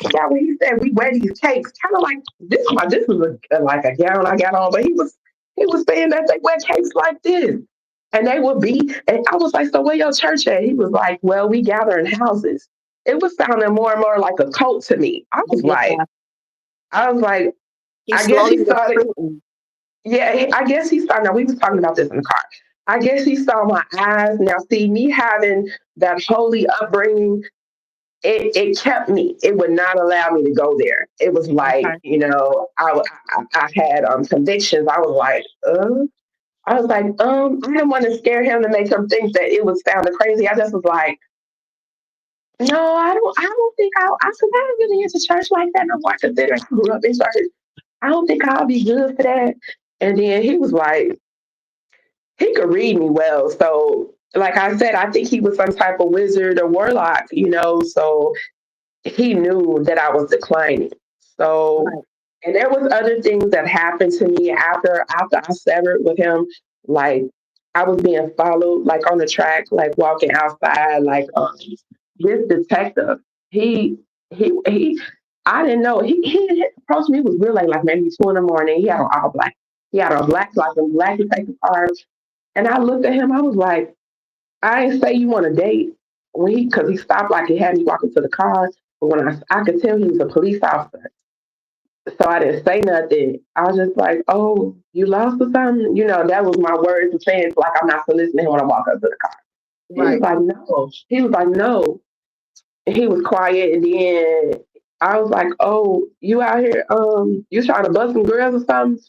forgot what he said. We wear these capes, kind of like this. This was like a gown I got on, but he was saying that they wear capes like this. And they would be, and I was like, so where your church at? He was like, well, we gather in houses. It was sounding more and more like a cult to me. Yeah. I was like, He's I guess slowly he started, recruiting. yeah, I guess he started, now we was talking about this in the car. I guess he saw my eyes. Now, see, me having that holy upbringing, it kept me. It would not allow me to go there. It was like, Okay. I had convictions. I was like, I didn't want to scare him to make him think that it was sounding crazy. I just was like, no, I don't think cause I don't really into church like that. No more considering I grew up in church. I don't think I'll be good for that. And then he was like, he could read me well. So, like I said, I think he was some type of wizard or warlock. So he knew that I was declining. So, Right. and there was other things that happened to me after I severed with him. Like I was being followed, like on the track, like walking outside. Like this detective, he he. I didn't know he approached me. It was real late, like maybe 2 in the morning. He had on all black. He had on black, like a black detective cars. And I looked at him. I was like, I didn't say you want to date because he stopped like he had me walking to the car. But when I could tell he was a police officer. So I didn't say nothing. I was just like, "Oh, you lost or something?" That was my words of saying, like, I'm not soliciting him when I walk up to the car. He was Right. like, "No." He was like, "No." And he was quiet, and then I was like, "Oh, you out here? You trying to bust some girls or something?"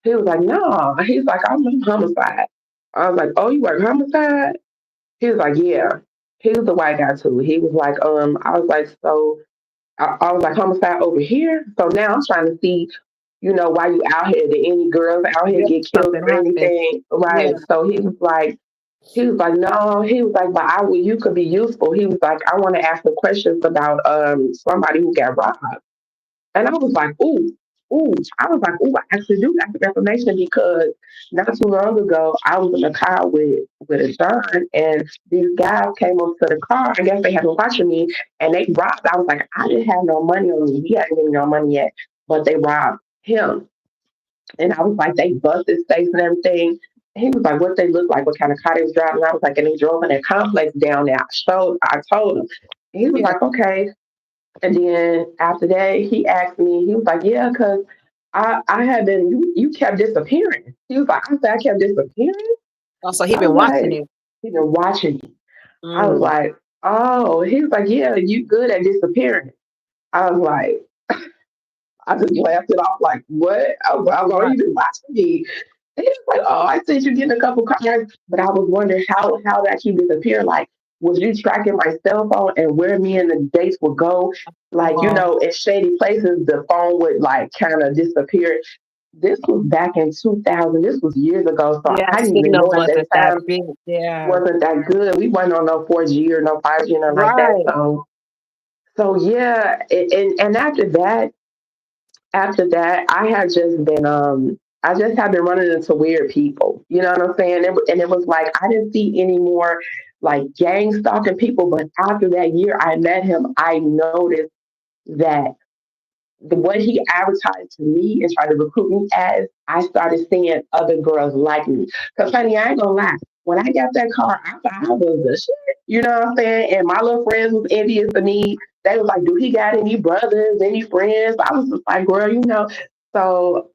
He was like, "No." He's like, "I'm homicide." I was like, "Oh, you work homicide?" He was like, "Yeah." He was a white guy too. He was like, I was like, "So," I was like, "Homicide over here?" So now I'm trying to see, why you out here? Did any girls out here Yeah. get killed Something or happened. anything? Yeah. Right. So he was like, "No." He was like, "But you could be useful." He was like, "I want to ask the questions about somebody who got robbed." And I was like, "Ooh, ooh." I was like, "Ooh, I actually do got the information because not too long ago I was in a car with a John, and these guys came up to the car. I guess they had been watching me, and they robbed." I was like, "I didn't have no money on me. He hadn't given me no money yet, but they robbed him." And I was like, "They busted safes and everything." He was like, "What they look like? What kind of car they was driving?" I was like, "And they drove in a complex down there." I told him. He was Yeah. like, "Okay." And then after that, he asked me, he was like, "Yeah, because I had been, you kept disappearing." He was like, "I said I kept disappearing?" Also, he I been was watching like, you. "He been watching me." I was Mm. like, "Oh." He was like, "Yeah, you good at disappearing." I was like, I just laughed it off like, "What?" I was like, "Oh, Right. you been watching me." And he was like, "Oh, I see you getting a couple cars." But I was wondering how that keep disappear. Like, was you tracking my cell phone and where me and the dates would go? Like, Well, in shady places, the phone would like kind of disappear. This was back in 2000. This was years ago. So yeah, I didn't even signal know at that wasn't that time big. Yeah. wasn't that good. We wasn't on no 4G or no 5G or nothing like that. Right. So yeah, and after that, I had just been I just had been running into weird people. You know what I'm saying? And it was like I didn't see any more like gang stalking people. But after that year I met him, I noticed that what he advertised to me and tried to recruit me as, I started seeing other girls like me. Because honey, I ain't gonna lie. When I got that car, I thought I was the shit. You know what I'm saying? And my little friends was envious of me. They was like, "Do he got any brothers, any friends?" I was just like, "Girl, you know." So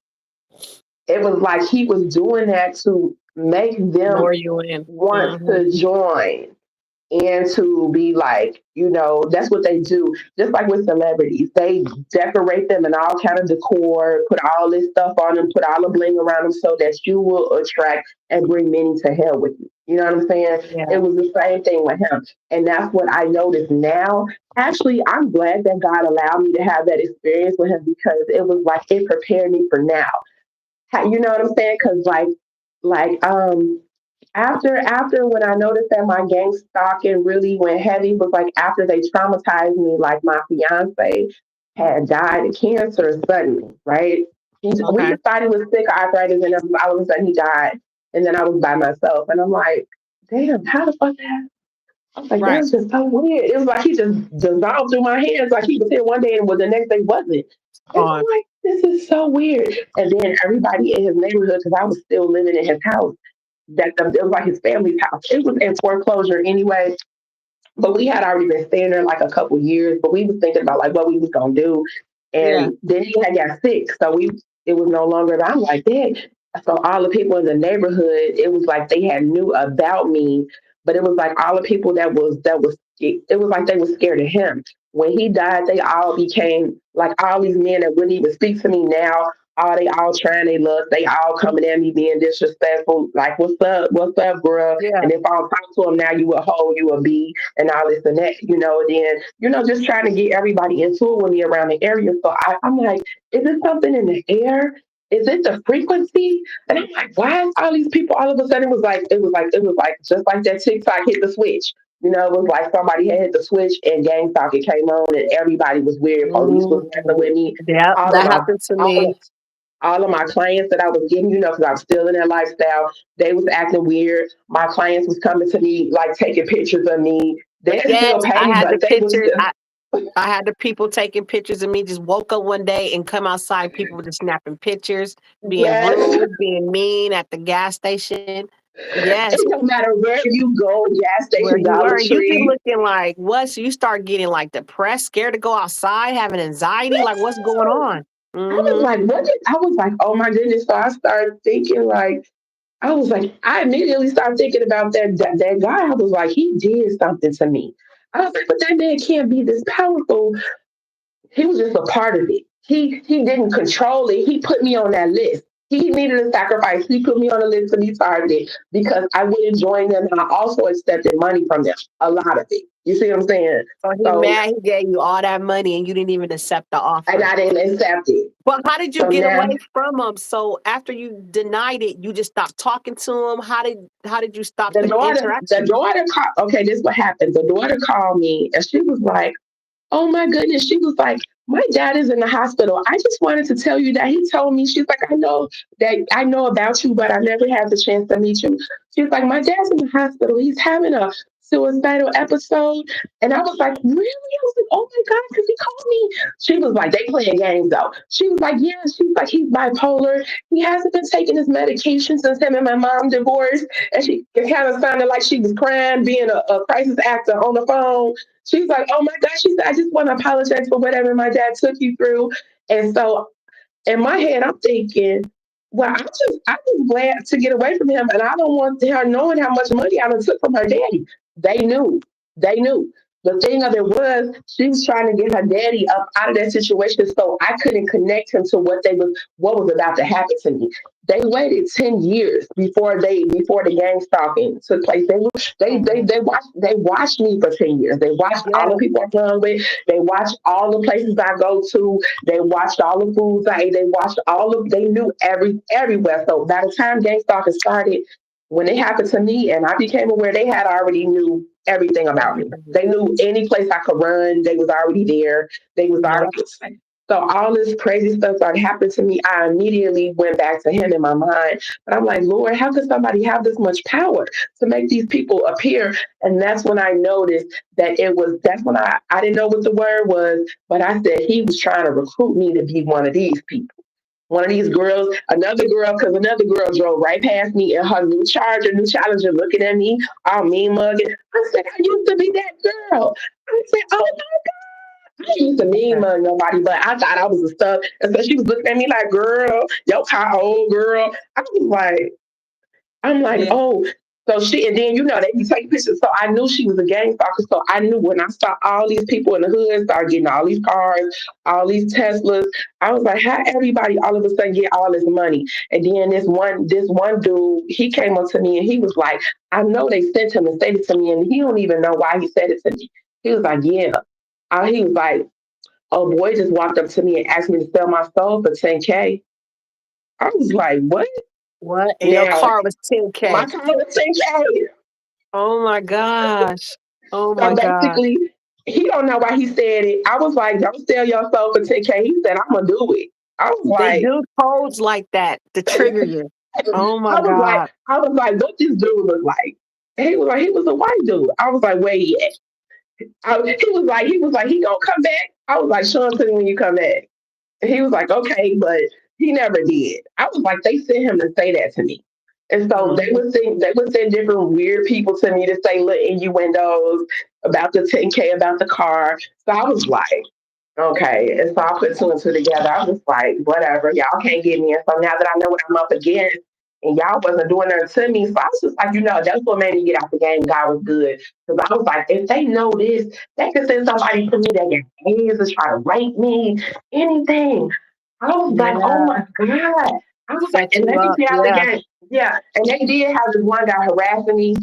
it was like he was doing that to make them Lure you in. want Hmm. to join and to be like, that's what they do. Just like with celebrities, they decorate them in all kind of decor, put all this stuff on them, put all the bling around them, so that you will attract and bring many to hell with you. You know what I'm saying? Yeah. It was the same thing with him, and that's what I noticed now. Actually, I'm glad that God allowed me to have that experience with him because it was like it prepared me for now. You know what I'm saying? Because like after when I noticed that my gang stalking really went heavy was like after they traumatized me, like my fiance had died of cancer suddenly, right? We Okay. just thought he was sick of arthritis, and then all of a sudden he died, and then I was by myself, and I'm like, damn, how the fuck that? I was like, Right. that's just so weird. It was like he just dissolved through my hands, like he was here one day and the next day wasn't. And On. I'm like, this is so weird. And then everybody in his neighborhood, because I was still living in his house, it was like his family's house. It was in foreclosure anyway, but we had already been staying there like a couple years. But we was thinking about like what we was gonna do, Yeah. and then he had got sick, so it was no longer. I'm like, dang. So all the people in the neighborhood, it was like they had knew about me, but it was like all the people that was it was like they were scared of him. When he died, they all became like all these men that wouldn't even speak to me now. They all trying their luck. They all coming at me being disrespectful. Like, what's up, girl? Yeah. And if I don't talk to him now, you a hoe, you a B, and all this and that. Then just trying to get everybody into it with me around the area. So I'm like, is it something in the air? Is it the frequency? And I'm like, why is all these people all of a sudden it was like just like that TikTok hit the switch. It was like somebody had hit the switch and gang talk it came on and everybody was weird. Police was messing Mhm. with me. Yep, All of that my happened to all me. of all of my clients that I was getting, because I was still in that lifestyle, they was acting weird. My clients was coming to me like taking pictures of me. They didn't Yes, still pay I me, had the but they was pictures. still I had the people taking pictures of me. Just woke up one day and come outside. People were just snapping pictures, being yes. rude, being mean at the gas station. Yes, It don't matter where you go, gas where station, you Dollar were, you be Tree. looking like what? So you start getting like depressed, scared to go outside, having anxiety. Like what's going on? I was Mm-hmm. like, what did, I was like, oh my goodness. So I started thinking like, I was like, I immediately started thinking about that guy. I was like, he did something to me. I was like, but that man can't be this powerful. He was just a part of it. He didn't control it. He put me on that list. He needed a sacrifice. He put me on a list to be targeted because I wouldn't join them, and I also accepted money from them. A lot of it. You see what I'm saying? So he So, mad he gave you all that money and you didn't even accept the and offer. I didn't accept it. Well, how did you So get away now from him? So after you denied it, you just stopped talking to him. How did you stop the the interaction? daughter called. Okay, this is what happened. The daughter called me, and she was like, oh my goodness. She was like, my dad is in the hospital. I just wanted to tell you that he told me, she's like, I know about you, but I never had the chance to meet you. She's like, my dad's in the hospital. He's having a suicidal episode. And I was like, really? I was like, oh my God, because he called me. She was like, they playing games though. She was like, yeah, she's like, he's bipolar. He hasn't been taking his medication since him and my mom divorced. And she kind of sounded like she was crying, being a crisis actor on the phone. She's like, oh my gosh, she said, I just want to apologize for whatever my dad took you through. And so in my head, I'm thinking, well, I'm just glad to get away from him. And I don't want her knowing how much money I done took from her daddy. They knew. They knew. The thing of it was, she was trying to get her daddy up out of that situation, so I couldn't connect him to what was about to happen to me. They waited 10 years before the gang stalking took place. Mhm. They watched me for 10 years. They watched all the Yeah. people I run with. They watched all the places I go to. They watched all the foods I ate. They watched all of. They knew everywhere. So by the time gang stalking started, when it happened to me and I became aware, they had already knew everything about me. Everything. They knew any place I could run. They was already there. They was Yeah. already. So all this crazy stuff started happening to me. I immediately went back to him in my mind. But I'm like, Lord, how could somebody have this much power to make these people appear? And that's when I noticed that that's when I didn't know what the word was, but I said he was trying to recruit me to be one of these people. One of these girls, because another girl drove right past me in her new Challenger, looking at me, all mean mugging. I said, I used to be that girl. I said, oh I used to mean Yeah. mug nobody, but I thought I was a stuff. And so she was looking at me like, girl, yo, how old girl? I was like, I'm like, Yeah. oh. So and then, they be taking pictures. So I knew she was a gang stalker. So I knew when I saw all these people in the hood start getting all these cars, all these Teslas, I was like, how everybody all of a sudden get all this money? And then this one dude, he came up to me and he was like, I know they sent him and said it to me, and he don't even know why he said it to me. He was like, yeah. He was like, a boy just walked up to me and asked me to sell my soul for 10K. I was like, what? What? And your Now, car was my 10K. car was 10K. Oh my gosh. Oh So my gosh. basically, he don't know why he said it. I was like, don't sell your soul for 10K. He said, I'm gonna do it. I was They like, do codes like that to trigger you. Oh my God. I was like, what this dude look like? And he was like, he was a white dude. I was like, where he at? He was like, he gonna come back. I was like, show him to me when you come back. And he was like, okay, but he never did. I was like, they sent him to say that to me. And so Mhm. they would send different weird people to me to say little innuendos about the 10K, about the car. So I was like, okay. And so I put two and two together. I was like, whatever, y'all can't get me. And so now that I know what I'm up against, and y'all wasn't doing that to me, so I was just like, that's what made me get out the game. God was good. Because I was like, if they know this, they could send somebody to me that can AIDS to try to rape me, anything. I was like, oh Yeah. my God. I was like, Set and you let me up. get out the Yeah. game. Yeah. And they did have this one guy harassing me,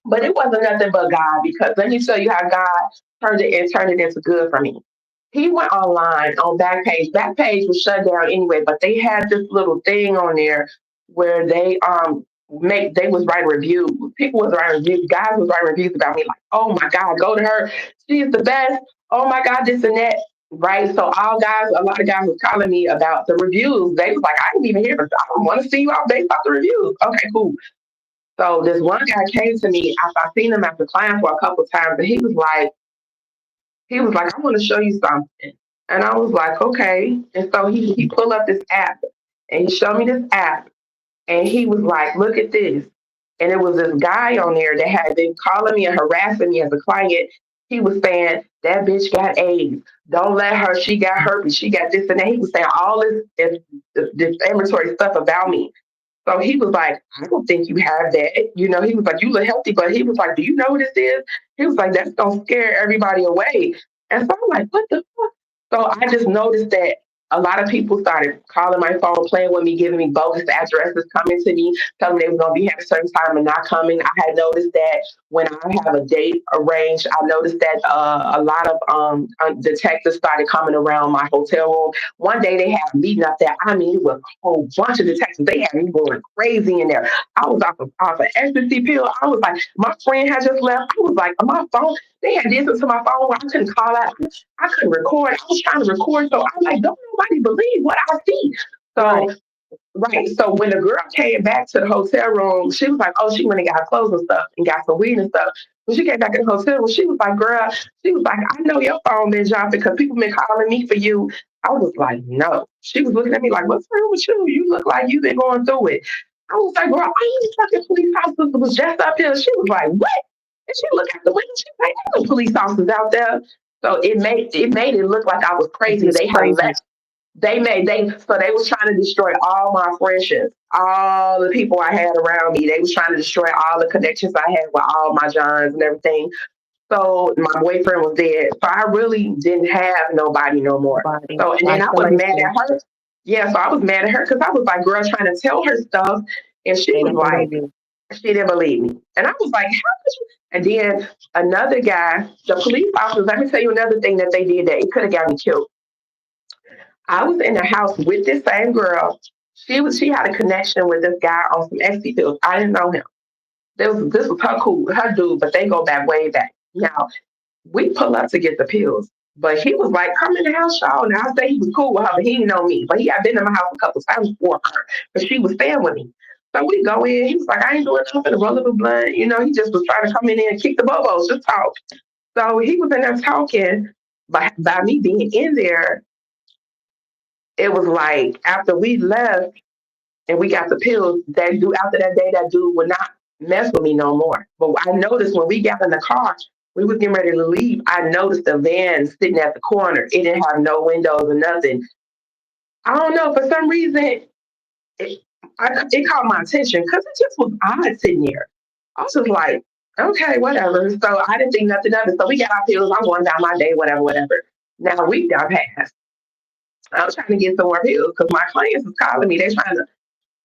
but it wasn't nothing but God, because let me tell you how God turned it into good for me. He went online on Backpage. Backpage was shut down anyway, but they had this little thing on there where they was writing reviews. People was writing reviews. Guys was writing reviews about me like, oh my God, go to her. She is the best. Oh my God, this and that. Right. So a lot of guys was calling me about the reviews. They was like, I didn't even hear them. I don't want to see you all based off the reviews. Okay, cool. So this one guy came to me after I seen him at the client for a couple of times, and he was like, I want to show you something. And I was like, okay. And so he pulled up this app and he showed me this app, and he was like, look at this. And it was this guy on there that had been calling me and harassing me as a client. He was saying that bitch got AIDS. Don't let her. She got herpes. She got this and that. He was saying all this defamatory stuff about me. So he was like, I don't think you have that. He was like, you look healthy, but he was like, do you know what this is? He was like, that's gonna scare everybody away. And so I'm like, what the fuck? So I just noticed that a lot of people started calling my phone, playing with me, giving me bogus addresses, coming to me, telling me they were gonna be here at a certain time and not coming. I had noticed that when I have a date arranged, I noticed that a lot of detectives started coming around my hotel room. One day they had a meeting up there. I mean, it was a whole bunch of detectives. They had me going crazy in there. I was off an ecstasy pill. I was like, my friend had just left. I was like, on my phone, they had this into my phone where I couldn't call out. I couldn't record. I was trying to record. So I'm like, don't nobody believe what I see. Right. So right. So when the girl came back to the hotel room, she was like, oh, she went and got clothes and stuff and got some weed and stuff. When she came back to the hotel room, she was like, girl, she was like, I know your phone been jumping because people been calling me for you. I was like, no. She was looking at me like, what's wrong with you? You look like you've been going through it. I was like, girl, I ain't fucking police officers was just up here. She was like, what? And she looked out the window. She was like, ain't no police officers out there. So it made it look like I was crazy. It's They had crazy. left they was trying to destroy all my friendships, all the people I had around me. They was trying to destroy all the connections I had with all my Johns and everything. So my boyfriend was dead. So I really didn't have nobody no more. Body. So and then I was mad Isolation. at her. Yeah, so I was mad at her because I was like, girl, trying to tell her stuff, and she They was didn't believe like, you. she didn't believe me. And I was like, how could you? And then another guy, the police officers, let me tell you another thing that they did that it could have got me killed. I was in the house with this same girl. She had a connection with this guy on some ecstasy pills. I didn't know him. This was her dude, but they go back way back. Now we pull up to get the pills. But he was like, come in the house, y'all. Now I say he was cool with her, but he didn't know me. But he had been in my house a couple times before her. But she was staying with me. So we go in. He was like, I ain't doing nothing to roll up a blunt. He just was trying to come in there and kick the bubbles, just talk. So he was in there talking. By me being in there, it was like after we left and we got the pills, that dude after that day, that dude would not mess with me no more. But I noticed when we got in the car, we was getting ready to leave. I noticed the van sitting at the corner. It didn't have no windows or nothing. I don't know, for some reason it, it caught my attention because it just was odd sitting there. I was just like, okay, whatever. So I didn't think nothing of it. So we got our pills. I'm going down my day, whatever, whatever. Now a week got past. I was trying to get some more pills because my clients was calling me. They trying to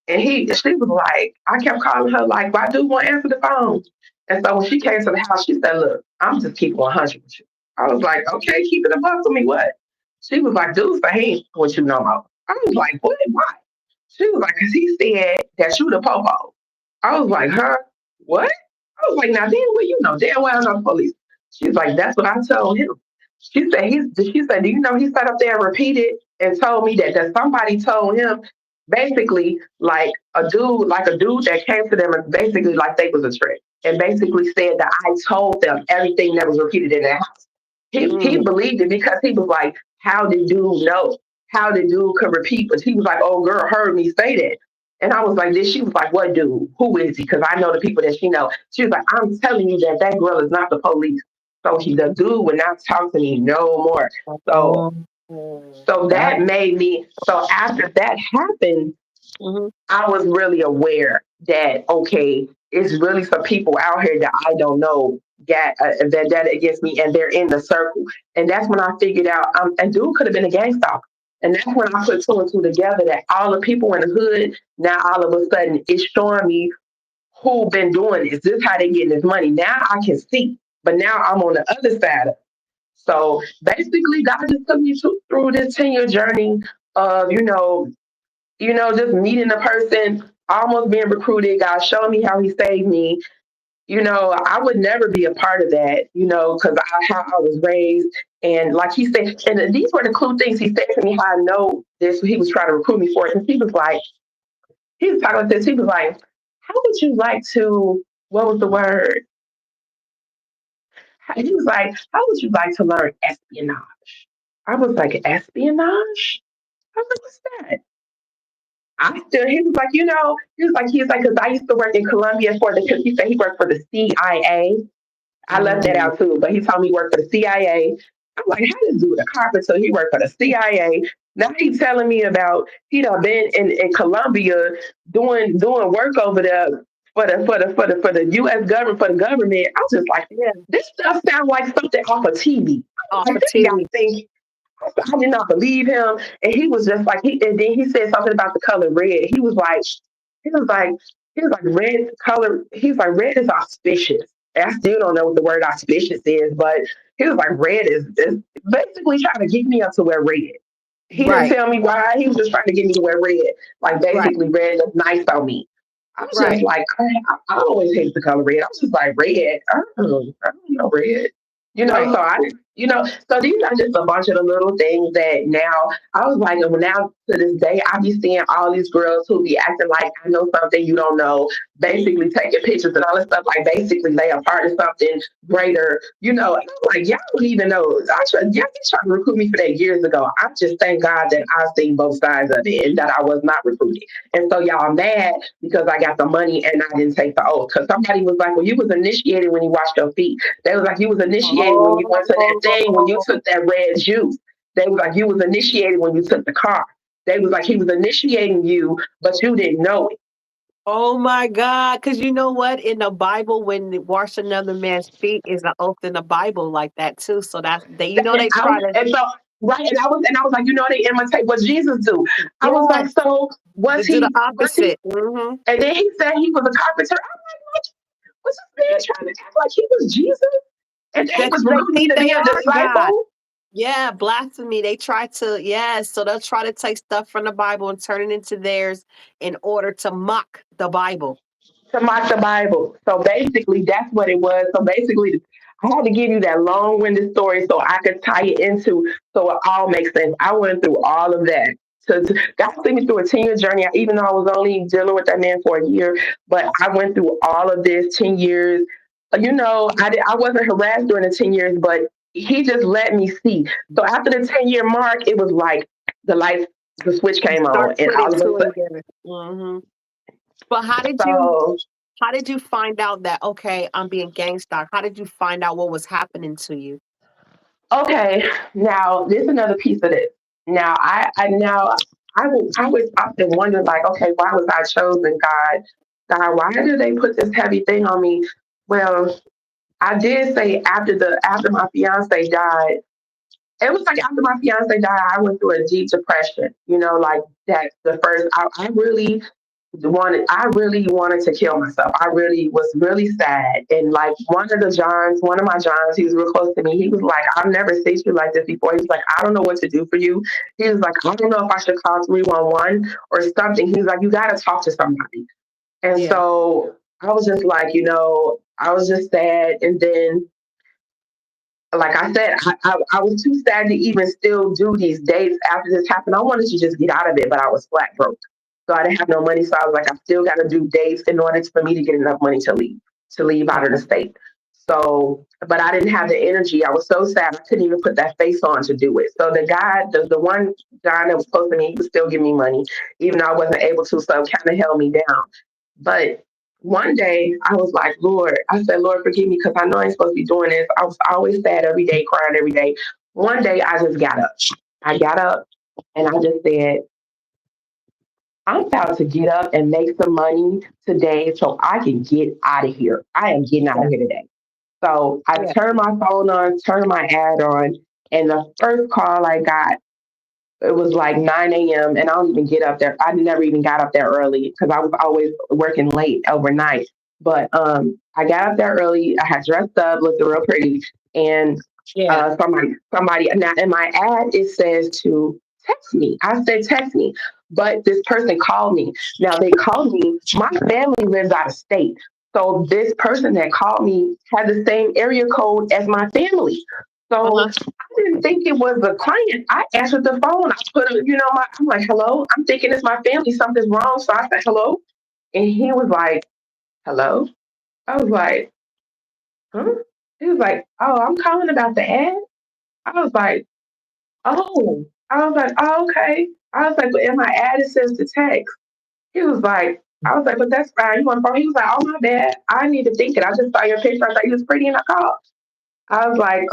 and she was like, I kept calling her like, why do want to answer the phone? And so when she came to the house, she said, look, I'm just keeping 100 with you. I was like, okay, keep it a buck with me, what? She was like, dude, so he ain't with you no more. I was like, what? Why? She was like, because he said that you the popo. I was like, huh? What? I was like, now damn well, damn well I'm not the police. She's like, that's what I told him. She said, do you know he sat up there and repeated and told me that somebody told him basically like a dude that came to them and basically like they was a trick and basically said that I told them everything that was repeated in their house. He Mm. believed it because he was like, how did dude know? How did dude could repeat? But he was like, oh girl heard me say that. And I was like, this. She was like, what dude? Who is he? Because I know the people that she know. She was like, I'm telling you that that girl is not the police. So the dude would not talk to me no more. So Oh, so yeah. that made me. So after that happened, Hmm. I was really aware that okay, it's really some people out here that I don't know got that against me, and they're in the circle. And that's when I figured out, and dude could have been a gang stalker. And that's when I put two and two together that all the people in the hood now all of a sudden it's showing me who been doing this. This is how they getting this money. Now I can see, but now I'm on the other side of it. So basically, God just took me through this 10-year journey of just meeting a person, almost being recruited. God showed me how He saved me. I would never be a part of that, because how I was raised. And like He said, and these were the clue things He said to me, how I know this, He was trying to recruit me for it. Because He was talking like this. He was like, how would you like to, what was the word? He was like, how would you like to learn espionage? I was like, espionage? I was like, what's that? He was like, he was like, because I used to work in Colombia because he said he worked for the CIA. I left that Mm. out too, but he told me he worked for the CIA. I'm like, how this dude a carpenter? He worked for the CIA. Now he's telling me about he done been in Colombia doing work over there for the U.S. government for the government. I was just like, Yeah, this stuff sounds like something off of TV. off Like of this guy TV. think I did not believe him, and he was just like and then he said something about the color red. He was like, he was like red color. He's like red is auspicious. And I still don't know what the word auspicious is, but he was like red is basically trying to get me up to wear red. He didn't Right, tell me why. He was just trying to get me to wear red. Like right, basically red looks nice on me. I was just right, like, I always hate the color red. I was just like red. I don't know red. right. So these are just a bunch of the little things that now I was like, well, now to this day, I be seeing all these girls who be acting like I know something you don't know, basically taking pictures and all this stuff, like basically they are part of something greater, And I'm like, y'all don't even know. Y'all been trying to recruit me for that years ago. I just thank God that I've seen both sides of it and that I was not recruited. And so y'all mad because I got the money and I didn't take the oath. Because somebody was like, well, you was initiated when you washed your feet. They was like, you was initiated when you went to that thing, when you Oh, took that red juice. They was like, you was initiated when you took the car. They was like, he was initiating you, but you didn't know it. oh my God. Because you know what? In the Bible, when they wash another man's feet is an oath in the Bible like that too. So that's they, they try to, And so, right, and I was like, they imitate what Jesus do. I was like, yes, so to was do the was he? opposite. Hmm. And then he said he was a carpenter. I'm like, was this man trying to act like he was Jesus? And they That's was they recruiting me think to they be a are God. disciple. Yeah, blasphemy. They try to, yeah, so they'll try to take stuff from the Bible and turn it into theirs in order to mock the Bible. To mock the Bible. So basically, that's what it was. So basically, I had to give you that long-winded story so I could tie it into so it all makes sense. I went through all of that. God took me through a 10-year journey, even though I was only dealing with that man for a year. But I went through all of this 10 years. I wasn't harassed during the 10 years, but he just let me see. So after the 10-year mark, it was like the lights, the switch You came on, start and putting all of a two and sudden, together. Hmm. But so how did you find out that okay, I'm being gang stalked? How did you find out what was happening to you? okay, now there's another piece of this. Now I was often wonder like, okay, why was I chosen, God? God, why did they put this heavy thing on me? Well, I did say after my fiance died, it was like after my fiance died, I went through a deep depression. Like that the first I really wanted to kill myself. I really was really sad. And like one of my Johns, he was real close to me. He was like, I've never seen you like this before. He was like, I don't know what to do for you. He was like, I don't know if I should call 311 or something. He was like, you got to talk to somebody. And Yeah. so I was just like, I was just sad. And then like I said, I was too sad to even still do these dates after this happened. I wanted to just get out of it, but I was flat broke. So I didn't have no money. So I was like, I still got to do dates in order for me to get enough money to leave out of the Okay. state. So, but I didn't have the energy. I was so sad. I couldn't even put that face on to do it. So the guy, the one guy that was close to me, he would still give me money, even though I wasn't able to. So it kind of held me down. But one day I was like, Lord, I said, Lord, forgive me because I know I ain't supposed to be doing this. I was always sad every day, crying every day. One day I just got up. I got up and I just said, I'm about to get up and make some money today so I can get out of here. I am getting out of Yeah. here today. So I Yeah. turned my phone on, turned my ad on, and the first call I got, it was like 9 a.m. and I don't even get up there. I never even got up there early because I was always working late overnight. But I got up there early. I had dressed up, looked real pretty, and Yeah. somebody now in my ad it says to text me. I said text me, but this person called me. Now they called me. My family lives out of state, so this person that called me had the same area code as my family. So Uh-huh. I didn't think it was a client. I answered the phone. I put, I'm like, hello. I'm thinking it's my family. Something's wrong. So I said, hello. And he was like, hello. I was like, huh? He was like, oh, I'm calling about the ad. I was like, oh. I was like, oh, okay. I was like, but in my ad, it says to text. He was like, I was like, but that's fine. You want phone? He was like, oh my bad. I didn't even think it. I just saw your picture. I thought you was pretty and I called. I was like,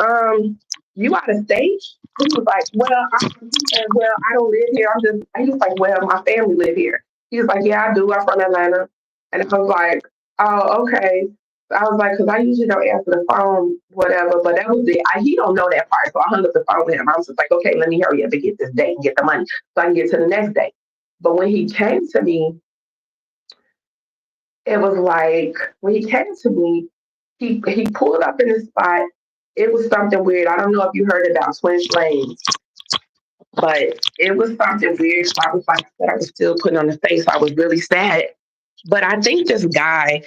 you out of state? He was like, he said, well, I don't live here. He was like, well, my family live here. He was like, yeah, I do. I'm from Atlanta. And I was like, oh, okay. I was like, because I usually don't answer the phone, whatever. But that was it. He don't know that part. So I hung up the phone with him. I was just like, okay, let me hurry up and get this date and get the money so I can get to the next day. But when he came to me, it was like, when he came to me, he pulled up in this spot. It was something weird. I don't know if you heard about Twin Flames, but it was something weird. So I was like, I was still putting on the face. I was really sad. But I think this guy,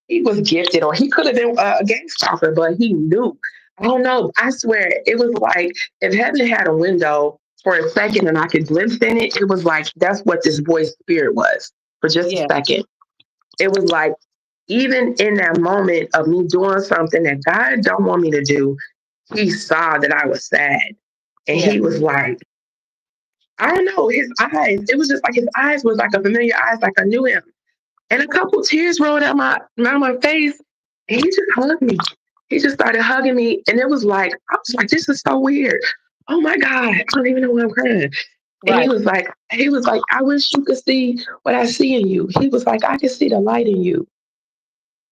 he was gifted, or he could have been a gang stalker, but he knew. I don't know. I swear, it was like if heaven had a window for a second and I could glimpse in it, it was like that's what this boy's spirit was for just a Yeah. second. It was like even in that moment of me doing something that God don't want me to do, he saw that I was sad. And Yeah. he was like, I don't know, his eyes, it was just like his eyes was like a familiar eyes, like I knew him. And a couple tears rolled down my face. And he just hugged me. He just started hugging me. And it was like, I was like, this is so weird. Oh my God, I don't even know why I'm crying. And Right. he was like, I wish you could see what I see in you. He was like, I can see the light in you.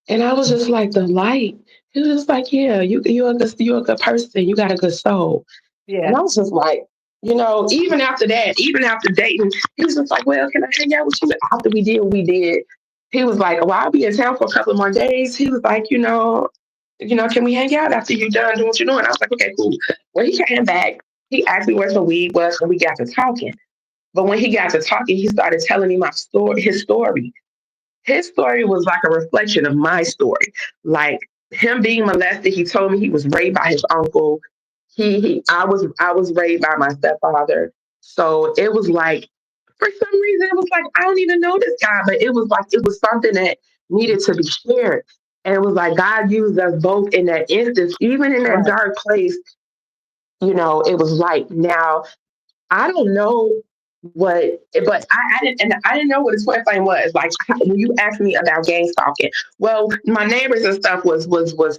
And I was just like, the light. He was just like, yeah, you're a good person. You got a good soul. And Yeah. I was just like, even after that, even after dating, he was just like, well, can I hang out with you? After we did what we did, he was like, well, I'll be in town for a couple more days. He was like, can we hang out after you're done doing what you're doing? I was like, okay, cool. When he came back, he asked me where some weed was, and we got to talking. But when he got to talking, he started telling me his story. His story was like a reflection of my story. Like him being molested, he told me he was raped by his uncle. I was raised by my stepfather. So it was like, for some reason, it was like, I don't even know this guy, but it was like, it was something that needed to be shared. And it was like God used us both in that instance, even in that Right. dark place, it was like now I don't know but I didn't know what a twin flame was. Like when you asked me about gang stalking, well, my neighbors and stuff was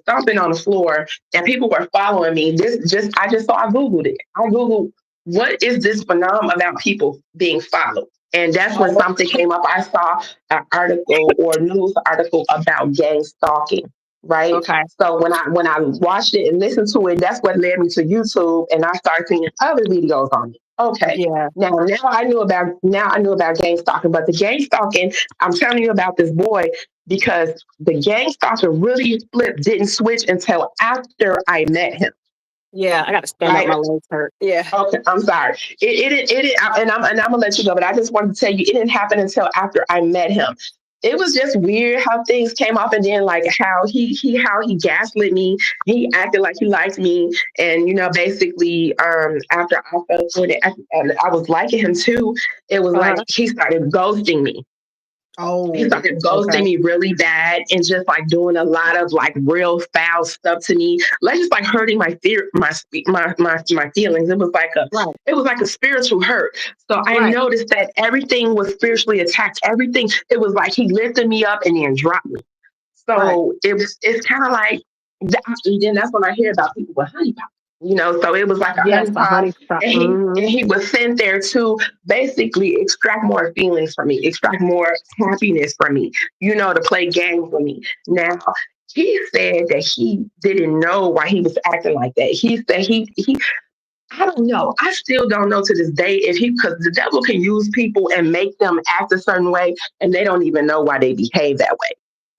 thumping on the floor, and people were following me. I googled it. I googled what is this phenomenon about people being followed, and that's when Oh, something came up. I saw an article or news article about gang stalking. Right. okay. So when I watched it and listened to it, that's what led me to YouTube, and I started seeing other videos on it. Okay. Yeah. Now I knew about gang stalking, but the gang stalking, I'm telling you about this boy because the gang stalker really didn't switch until after I met him. Yeah. I got to stand up. Right? My legs hurt. Yeah. Okay, I'm sorry. And I'm gonna let you go, but I just wanted to tell you it didn't happen until after I met him. It was just weird how things came off, and then like how he gaslit me. He acted like he liked me, and basically, after I fell for it, and I was liking him too. It was like Uh-huh. he started ghosting me. He Oh, started okay. ghosting me really bad and just like doing a lot of like real foul stuff to me, like just like hurting my feelings. Right. It was like a spiritual hurt. So I Right. noticed that everything was spiritually attacked. Everything, it was like he lifted me up and then dropped me. Right. So it's kind of like that, and then that's when I hear about people with honeypot. So it was like a Yes, the honeypot, honey spot. and he Hmm. and he was sent there to basically extract more feelings from me, extract more happiness from me, to play games with me. Now he said that he didn't know why he was acting like that. He said he I don't know. I still don't know to this day if because the devil can use people and make them act a certain way, and they don't even know why they behave that way.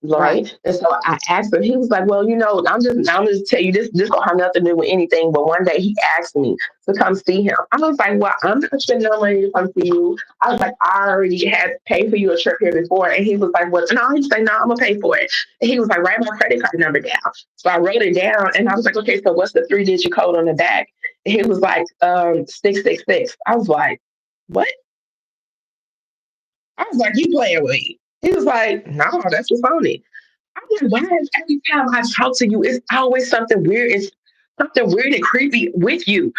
Right. Right. And so I asked him, he was like, well, I'm just tell you this don't have nothing to do with anything. But one day he asked me to come see him. I was like, well, I'm not spending no money to come see you. I was like, I already had paid for you a trip here before. And he was like, well, no, he said, no, I'm gonna pay for it. And he was like, write my credit card number down. So I wrote it down and I was like, okay, so what's the 3-digit code on the back? And he was like, 666. I was like, what? I was like, you playing with me. He was like, no, that's what's on it. I'm like, why is every time I talk to you, it's always something weird. It's something weird and creepy with you.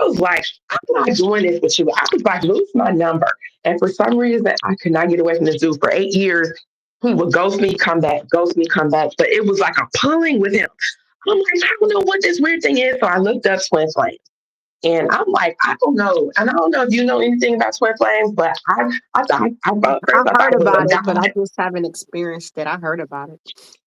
I was like, I'm not doing this with you. I was like, lose my number. And for some reason, I could not get away from this dude for 8 years. He would ghost me, come back, ghost me, come back. But it was like a pulling with him. I'm like, I don't know what this weird thing is. So I looked up twin flames. And I'm like, I don't know. And I don't know if you know anything about twin flames, but I thought, I thought first, I've I thought heard it was a about it, but I god. just haven't experienced it. I heard about it.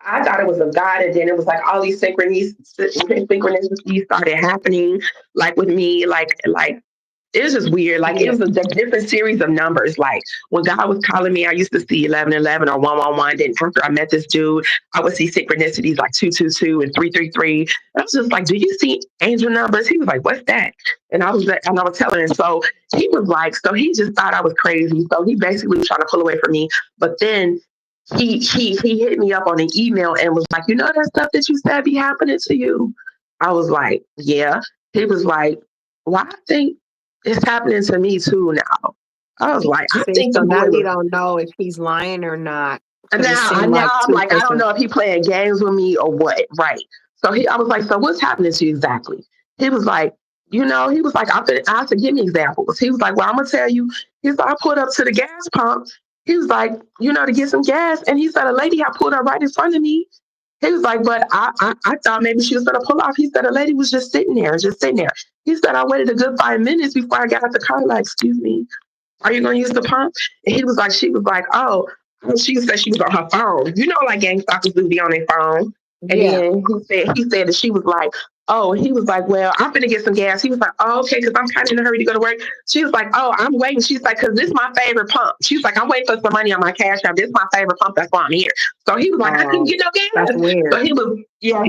I thought it was a god, and then it was like all these synchronicities started happening, like with me, like it was just weird. Like it Yeah. was a different series of numbers. Like when God was calling me, I used to see 1111 or 111. Then after I met this dude, I would see synchronicities like 222 and 333. And I was just like, "Do you see angel numbers?" He was like, "What's that?" And I was telling him. So he was like, so he just thought I was crazy. So he basically was trying to pull away from me. But then he hit me up on an email and was like, that stuff that you said be happening to you. I was like, yeah. He was like, well, I think it's happening to me too now. I was like, I See, think the so now boy you was. don't know if he's lying or not And because it seemed now like I'm two like, I don't person. know if he playing games with me or what. Right. So I was like, so what's happening to you exactly? He was like, he was like, I said, give me examples. He was like, well, I'm gonna tell you. He's like, I pulled up to the gas pump. He was like, to get some gas, and he said a lady had pulled up right in front of me. He was like, but I thought maybe she was gonna pull off. He said a lady was just sitting there, just sitting there. He said I waited a good 5 minutes before I got out the car. Like, excuse me, are you going to use the pump? And she was like, oh, she said she was on her phone. Like gang stalkers do be on their phone. And Yeah. then he said that she was like, oh, he was like, well, I'm finna get some gas. He was like, oh, okay, because I'm kind of in a hurry to go to work. She was like, oh, I'm waiting. She's like, because this is my favorite pump. She's like, I'm waiting for some money on my cash app. This is my favorite pump. That's why I'm here. So he was like, I couldn't Oh, get no that's gas. weird. So he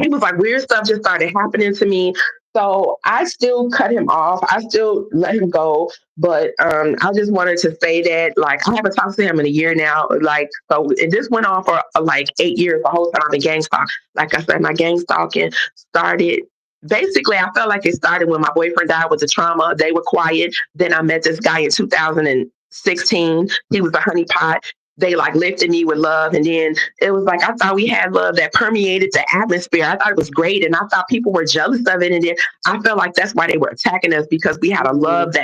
was like, weird stuff just started happening to me. So I still cut him off. I still let him go. But I just wanted to say that, like, I haven't talked to him in a year now. Like, so and this went on for like 8 years, the whole time I've been gang stalking. Like I said, my gang stalking started. Basically, I felt like it started when my boyfriend died with the trauma. They were quiet. Then I met this guy in 2016. He was a honeypot. They like lifted me with love. And then it was like, I thought we had love that permeated the atmosphere. I thought it was great. And I thought people were jealous of it. And then I felt like that's why they were attacking us because we had a Mhm. love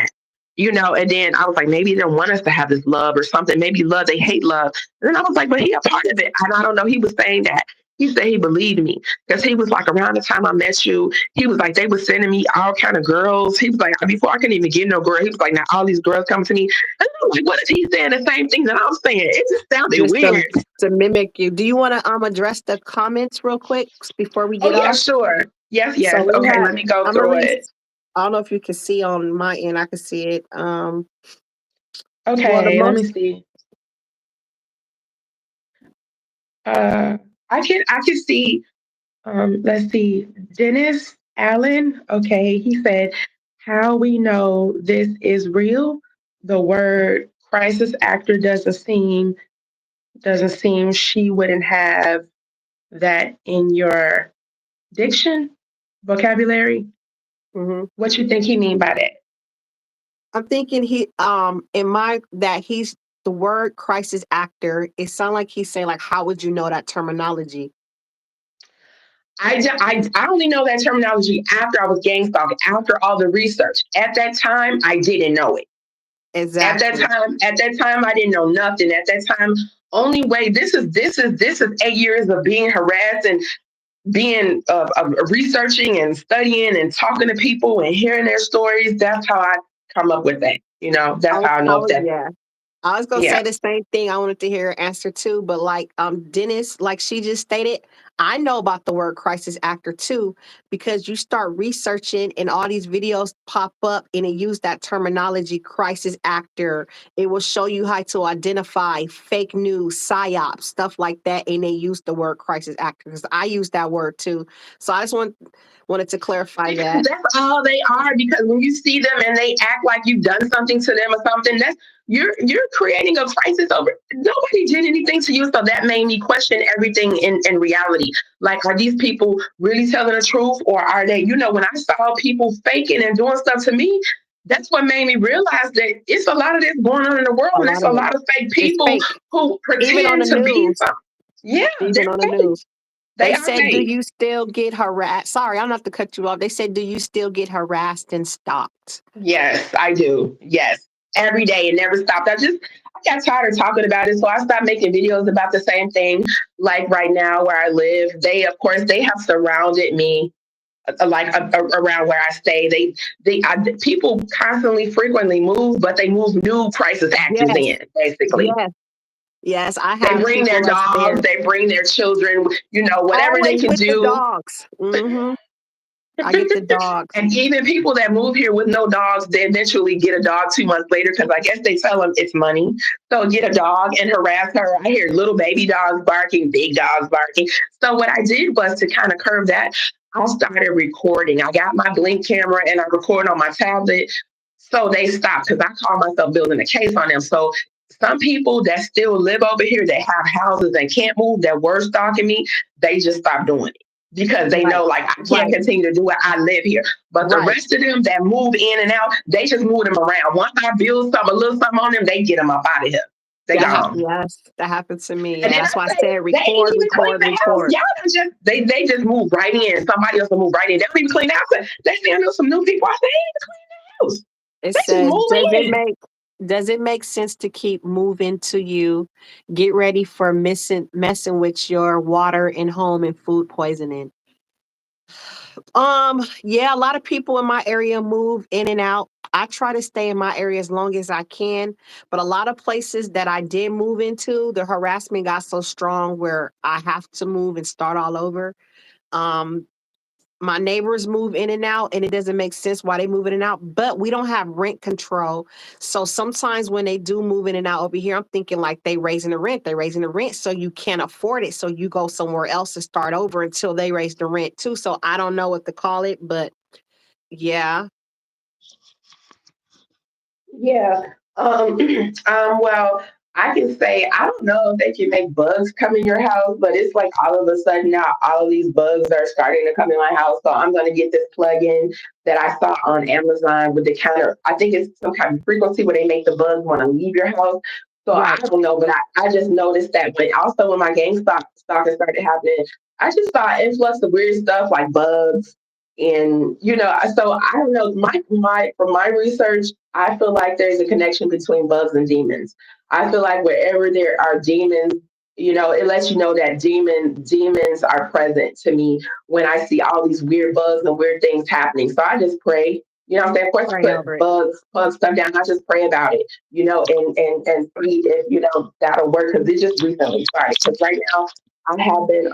and then I was like, maybe they don't want us to have this love or something. Maybe love, they hate love. And then I was like, but he a part of it. And I don't know. He was saying that. He said he believed me because he was like, around the time I met you, he was like, they were sending me all kind of girls. He was like, before I couldn't even get no girl, he was like, now all these girls come to me. And I was like, what is he saying the same thing that I'm saying? It just sounded Just weird. to mimic you. Do you want to address the comments real quick before we Oh, get yeah, off? sure. Yes, So yes. we Okay, have. let me go I'm gonna through read. it. I don't know if you can see on my end. I can see it. Well, the Okay, let me most. see. Uh, I can see. Let's see. Dennis Allen. Okay, he said, "How we know this is real? The word crisis actor doesn't seem she wouldn't have that in your diction vocabulary. Mhm. What you think he mean by that?" I'm thinking in my that he's the word crisis actor. It sounds like he's saying like, how would you know that terminology? I only know that terminology after I was gang stalking, after all the research. At that time, I didn't know it. Exactly. At that time, I didn't know nothing. At that time, only way this is 8 years of being harassed and being researching and studying and talking to people and hearing their stories. That's how I come up with that. That's how I know if that. Yeah. I was gonna Yeah. say the same thing. I wanted to hear her answer too, but like Dennis, like she just stated, I know about the word crisis actor too, because you start researching and all these videos pop up and it use that terminology, crisis actor. It will show you how to identify fake news, psyops, stuff like that, and they use the word crisis actor because I use that word too. So I just wanted to clarify Because that. that's all they are. Because when you see them and they act like you've done something to them or something, that's you're creating a crisis over. Nobody did anything to you, so that made me question everything in reality. Like, are these people really telling the truth, or are they? When I saw people faking and doing stuff to me, that's what made me realize that it's a lot of this going on in the world, A and lot there's of a it. lot of fake It's people fake. who Even on pretend the to be news. something. Yeah, Even they're on the fake. news. They They are said, do paid. you still get harassed? Sorry, I'm not to cut you off. They said, do you still get harassed and stalked? Yes, I do. Yes. Every day. It never stopped. I got tired of talking about it. So I stopped making videos about the same thing. Like right now where I live, of course, they have surrounded me around where I stay. People constantly, frequently move, but they move new crisis actors Yes, in, basically. yes, yes. I They have bring their people that's dogs, there. they bring their children, whatever they Always can with the do. dogs. I get the dogs. And even people that move here with no dogs, they eventually get a dog 2 months later because I guess they tell them it's money. So get a dog and harass her. I hear little baby dogs barking, big dogs barking. So what I did was to kind of curb that. I started recording. I got my Blink camera and I record on my tablet. So they stopped because I call myself building a case on them. So some people that still live over here that have houses and can't move that were stalking me, they just stopped doing it because they Right, know like I can't right, continue to do it. I live here. But the right. rest of them that move in and out, they just move them around. Once I build a little something on them, they get them up out of here. They gone. Yes, that happened to me. And Yeah, then that's why I I say, said they ain't record, even clean record, the house. record. Y'all don't just they just move right in. Somebody else will move right in. They don't even clean the house. They say I know some new people. I say, they ain't even clean the house. It They just says, move in. does it make sense to keep moving to you? Get ready for messing with your water and home and food poisoning. Yeah, a lot of people in my area move in and out. I try to stay in my area as long as I can, but a lot of places that I did move into, the harassment got so strong where I have to move and start all over. Um, my neighbors move in and out, and it doesn't make sense why they move in and out, but we don't have rent control. So sometimes when they do move in and out over here, I'm thinking like they're raising the rent, so you can't afford it, so you go somewhere else to start over until they raise the rent too. So I don't know what to call it, but yeah. Yeah. Well, I can say I don't know if they can make bugs come in your house, but it's like all of a sudden now all of these bugs are starting to come in my house. So I'm gonna get this plug-in that I saw on Amazon with the counter. I think it's some kind of frequency where they make the bugs want to leave your house. So I Right. don't know, but I just noticed that. But also when my GameStop stalking started happening, I just saw an influx of weird stuff like bugs and so I don't know. My from my research, I feel like there's a connection between bugs and demons. I feel like wherever there are demons, it lets you know that demons are present to me when I see all these weird bugs and weird things happening. So I just pray. What I'm saying? Of course, I Pray over put it. bug stuff down. I just pray about it, and see if that'll work because it just recently started. Because right now I have been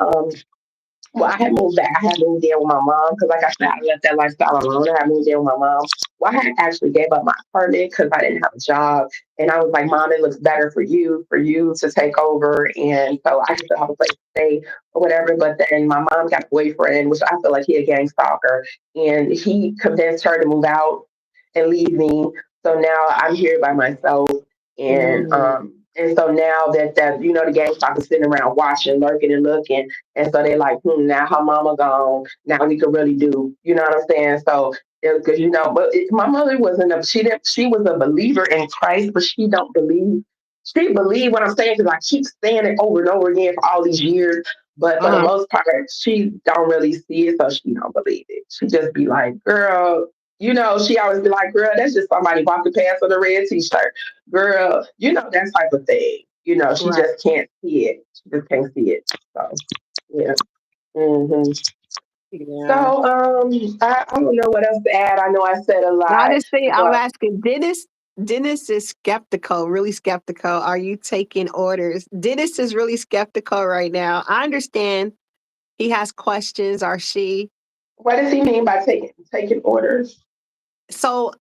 well, I had moved back. I had moved there with my mom because, like I said, I left that lifestyle alone. I had moved there with my mom. Well, I had actually gave up my apartment because I didn't have a job, and I was like, "Mom, it looks better for you to take over." And so I still have a place to stay or whatever. But then my mom got a boyfriend, which I feel like he a gang stalker, and he convinced her to move out and leave me. So now I'm here by myself, and Mm, so now that the gang stalkers sitting around watching, lurking, and looking. And so they like, now her mama gone. Now we could really do, you know what I'm saying? So because my mother wasn't she was a believer in Christ, but she don't believe. She believed what I'm saying because I keep saying it over and over again for all these years. But for the uh-huh. most part, she don't really see it, so she don't believe it. She just be like, girl, she always be like, girl, that's just somebody walking past with a red t-shirt. Girl, that type of thing. She Right. just can't see it. She just can't see it. So yeah. hmm Yeah. So I don't know what else to add. I know I said a Now lot, this thing I'm but asking Dennis. Dennis is skeptical, really skeptical. Are you taking orders? Dennis is really skeptical right now. I understand he has questions, or she. what does he mean by taking orders? So,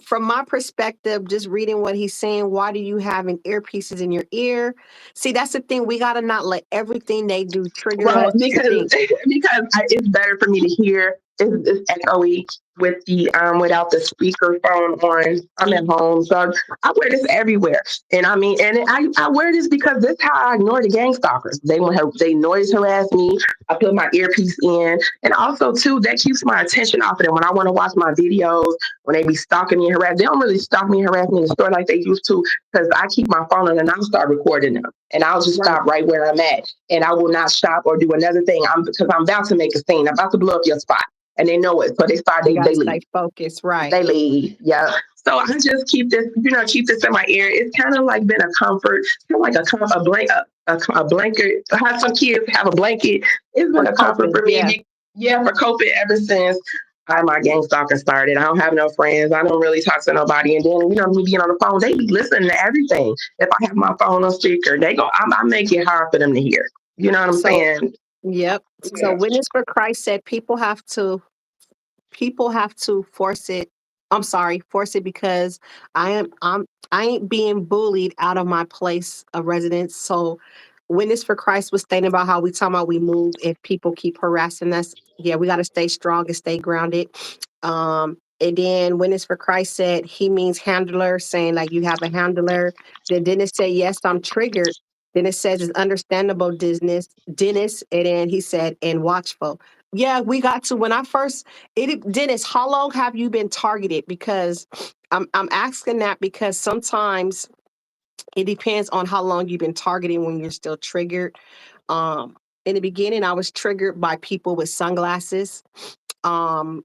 from my perspective, just reading what he's saying, why do you having earpieces in your ear? See, that's the thing. We gotta not let everything they do trigger Well, us to because think. it's better for me to hear. It's echoey. with the without the speaker phone on. I'm at home, so I wear this everywhere. And I mean, and I wear this because this is how I ignore the gang stalkers. They noise harass me. I put my earpiece in, and also too that keeps my attention off of them when I want to watch my videos. When they be stalking me and harass, they don't really stalk me and harass me in the store like they used to because I keep my phone on and I'll start recording them, and I'll just Right. stop right where I'm at, and I will not stop or do another thing. Because I'm about to make a scene. I'm about to blow up your spot, and they know it, so You got they to leave. stay focused. Right. They leave. Yeah. So I just keep this, keep this in my ear. It's kind of like been a comfort, kind of like a blanket. How some kids have a blanket. It's For been a comfort coping. for me. Yeah. Yeah, for coping ever since my gang stalking started. I don't have no friends. I don't really talk to nobody. And then, me being on the phone, they be listening to everything. If I have my phone on speaker, I make it hard for them to hear. You know what I'm So, saying? yep. So Yeah. Witness for Christ said people have to force it. I'm sorry, force it because I ain't being bullied out of my place of residence. So Witness for Christ was stating about how we talking about we move if people keep harassing us. Yeah, we gotta stay strong and stay grounded. And then Witness for Christ said he means handler, saying like you have a handler. Then it said, yes, I'm triggered. Then it says it's understandable, Dennis. And then he said, and watchful. Yeah, we got to when I first Dennis, how long have you been targeted? Because I'm asking that because sometimes it depends on how long you've been targeting when you're still triggered. Um, in the beginning, I was triggered by people with sunglasses. Anytime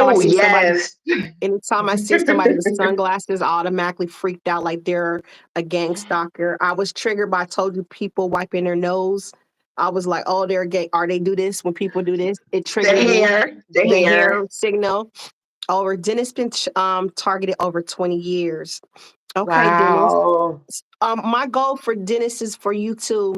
I Oh see somebody, yes. anytime I see somebody with sunglasses, I automatically freaked out like they're a gang stalker. I was triggered by I told you people wiping their nose. I was like, oh, they're gay. Are they do this when people do this? It The triggered me. hair, the The hair. hair signal. Over Dennis been targeted over 20 years. Okay, Dennis. Wow. My goal for Dennis is for you to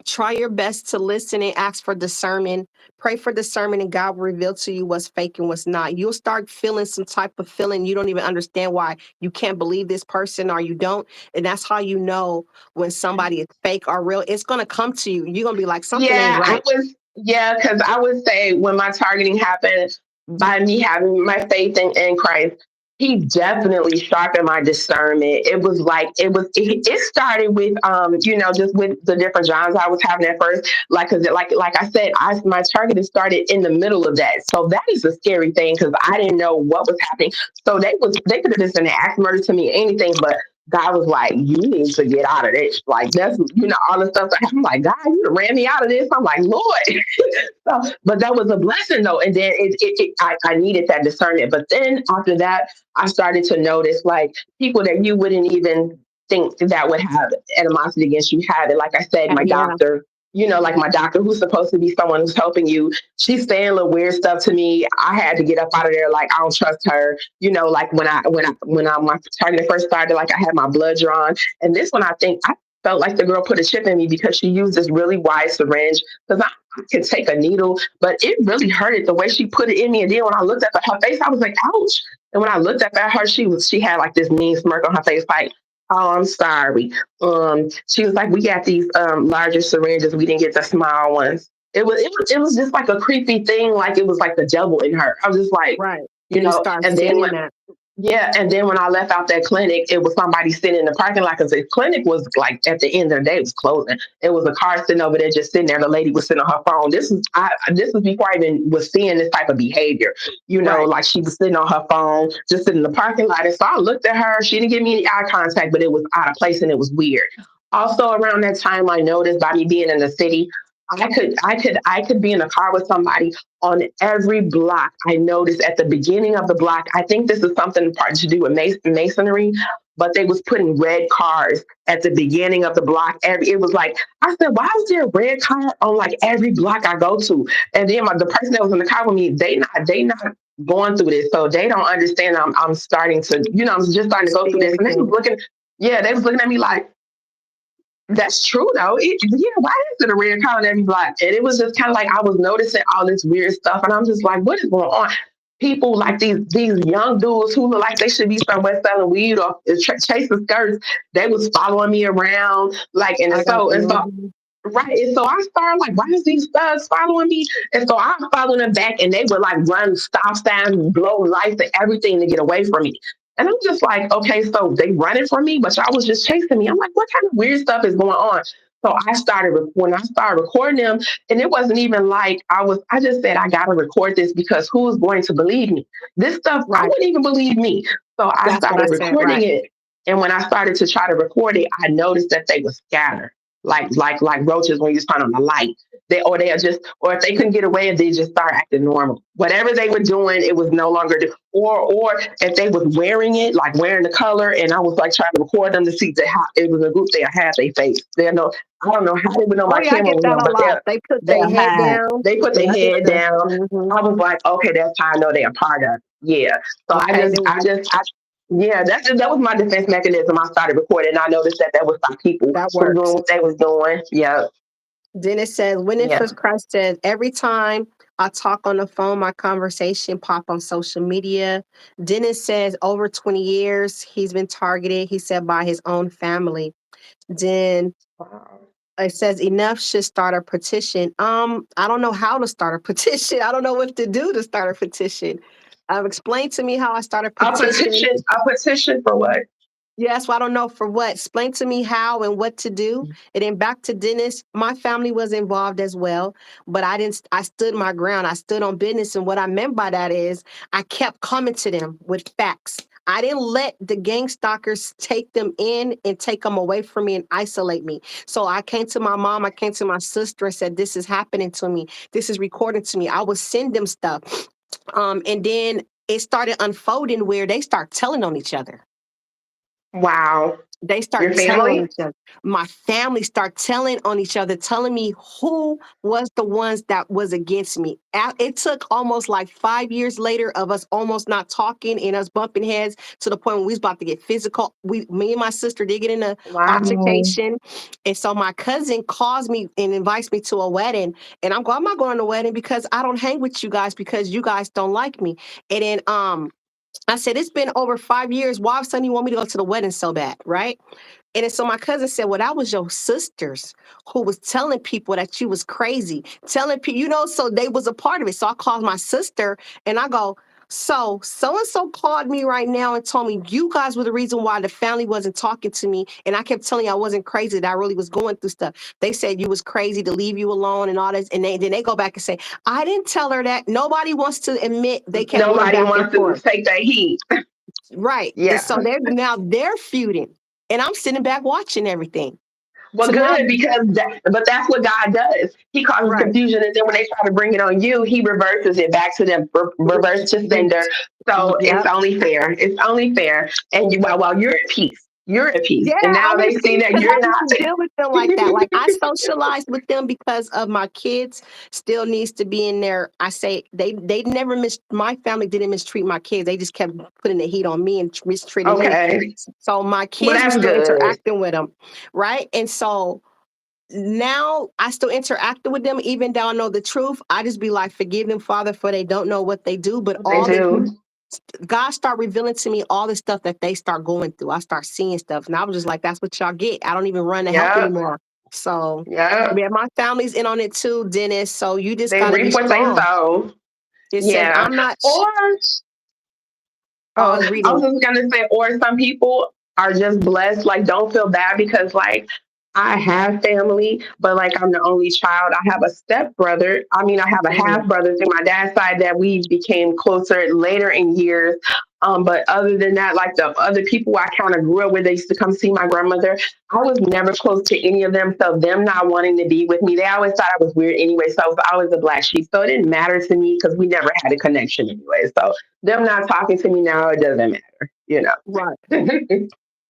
try your best to listen and ask for discernment. Pray for discernment, and God will reveal to you what's fake and what's not. You'll start feeling some type of feeling you don't even understand why you can't believe this person or you don't. And that's how you know when somebody is fake or real. It's gonna come to you. You're gonna be like, something ain't Yeah, right. because I would say when my targeting happened by me having my faith in Christ, he definitely sharpened my discernment. It was like it started with just with the different genres I was having at first. Like I said, my targeting started in the middle of that. So that is a scary thing because I didn't know what was happening. So they could have just been an axe murder to me, anything, but God was like, you need to get out of this. Like that's all the stuff that happened. I'm like, God, you done ran me out of this. I'm like, Lord. So, but that was a blessing though. And then I needed that discernment. But then after that, I started to notice like people that you wouldn't even think that would have animosity against you had it. Like I said, my Yeah, doctor, like my doctor who's supposed to be someone who's helping you, she's saying little weird stuff to me. I had to get up out of there. Like I don't trust her. Like when my target first started, like I had my blood drawn. And this one, I think I felt like the girl put a chip in me because she used this really wide syringe. Because I could take a needle, but it really hurted the way she put it in me. And then when I looked up at her face, I was like, ouch. And when I looked up at her, she had like this mean smirk on her face, like, oh, I'm sorry. She was like, we got these larger syringes. We didn't get the small ones. It was just like a creepy thing, like it was like the devil in her. I was just like, right. You start and then seeing when that. yeah, and then when I left out that clinic, it was somebody sitting in the parking lot because the clinic was like at the end of the day, it was closing. It was a car sitting over there, just sitting there. The lady was sitting on her phone. This was before I even was seeing this type of behavior. Right. Like she was sitting on her phone, just sitting in the parking lot. And so I looked at her. She didn't give me any eye contact, but it was out of place and it was weird. Also, around that time, I noticed by me being in the city, I could be in a car with somebody on every block. I noticed at the beginning of the block. I think this is something part to do with masonry, but they was putting red cars at the beginning of the block. It was like I said, why is there a red car on like every block I go to? And then the person that was in the car with me, they not going through this, so they don't understand. I'm starting to, I'm just starting to go See through this, and they was everything. looking. Yeah, they was looking at me like, that's true though. Yeah, why is it a red car on every block? And it was just kind of like I was noticing all this weird stuff, and I'm just like, what is going on? People like these young dudes who look like they should be somewhere selling weed or chasing skirts. They was following me around, like, I got you. Mhm. Right. And so I started like, why is these thugs following me? And so I'm following them back and they would like run stop signs, blow lights and everything to get away from me. And I'm just like, okay, so they running from me, but y'all was just chasing me. I'm like, what kind of weird stuff is going on? So when I started recording them, and it wasn't even like I just said, I got to record this because who's going to believe me? This stuff, I Right. wouldn't even believe me. So I That's what I started said. recording Right. it. And when I started to try to record it, I noticed that they were scattered like roaches when you turn on the light. They are just or if they couldn't get away, they just start acting normal. Whatever they were doing, it was no longer or if they was wearing it, like wearing the color, and I was like trying to record them to see that how it was a group they had they face. They know I don't know how they would know Oh my yeah, I camera get was that on, a but lot. They put their they'll head hide. down. They put Yeah, their I get head the. down. Hmm. I was like, okay, that's how I know they're a part of it. Yeah. So Okay. yeah, that was my defense mechanism. I started recording. And I noticed that there was some people That who doing works. what they was doing. Yeah, Then it says, Winning yeah. for Christ says, every time I talk on the phone, my conversation pop on social media. Dennis says, over 20 years, he's been targeted, he said, by his own family. Then Wow. it says, enough should start a petition. I don't know how to start a petition. I don't know what to do to start a petition. Explain to me how I start a petition. A petition for what? Yes, well, I don't know for what. Explain to me how and what to do. And then back to Dennis, my family was involved as well, but I didn't. I stood my ground. I stood on business, and what I meant by that is I kept coming to them with facts. I didn't let the gang stalkers take them in and take them away from me and isolate me. So I came to my mom, I came to my sister and said, "This is happening to me. This is recording to me." I would send them stuff, and then it started unfolding where they start telling on each other. Wow. They Your start telling on family? each other. My family start telling on each other, telling me who was the ones that was against me. It took almost like 5 years later of us almost not talking and us bumping heads to the point when we was about to get physical. Me and my sister did get in an Wow. altercation, and so my cousin calls me and invites me to a wedding, and I'm not going to the wedding because I don't hang with you guys because you guys don't like me. And then I said, it's been over 5 years. Why suddenly you want me to go to the wedding so bad, right? And then so my cousin said, well, that was your sisters who was telling people that you was crazy, telling people, so they was a part of it. So I called my sister and I go, so and so called me right now and told me you guys were the reason why the family wasn't talking to me. And I kept telling you I wasn't crazy, that I really was going through stuff. They said you was crazy to leave you alone and all this. And then they go back and say, I didn't tell her that. Nobody wants to admit. They kept going Nobody back and wants to forth. take that heat. Right. And Yeah. so they're feuding. And I'm sitting back watching everything. Well, So now, good but that's what God does. He causes right. confusion, and then when they try to bring it on you, He reverses it back to them, reverse to sender. So it's Yep. only fair. It's only fair. And while you're at peace, you're at peace, Yeah, and I now they was see see that because I you're used not. to deal with them like that. Like I socialized with them because of my kids still needs to be in there. I say they never my family didn't mistreat my kids. They just kept putting the heat on me and mistreating me. Okay. So my Well, kids were that's still good. interacting with them, right? And so now I still interacting with them, even though I know the truth. I just be like, forgive them, Father, for they don't know what they do. But They do. God start revealing to me all the stuff that they start going through. I start seeing stuff, and I was just like, "That's what y'all get." I don't even run to help Yep. anymore. So, Yep. yeah, my family's in on it too, Dennis. So you just They got to be reap what they strong. sow. It says, Yeah. "I'm not." Or I oh, was I was reading. just gonna say, or some people are just blessed. Like, don't feel bad because, like, I have family, but like, I'm the only child. I have a step brother. I mean, I have a Mhm. half brother through my dad's side that we became closer later in years. But other than that, like the other people I kind of grew up with, they used to come see my grandmother. I was never close to any of them. So them not wanting to be with me, they always thought I was weird anyway. So I was always a black sheep. So it didn't matter to me because we never had a connection anyway. So them not talking to me now, it doesn't matter, you Right, know.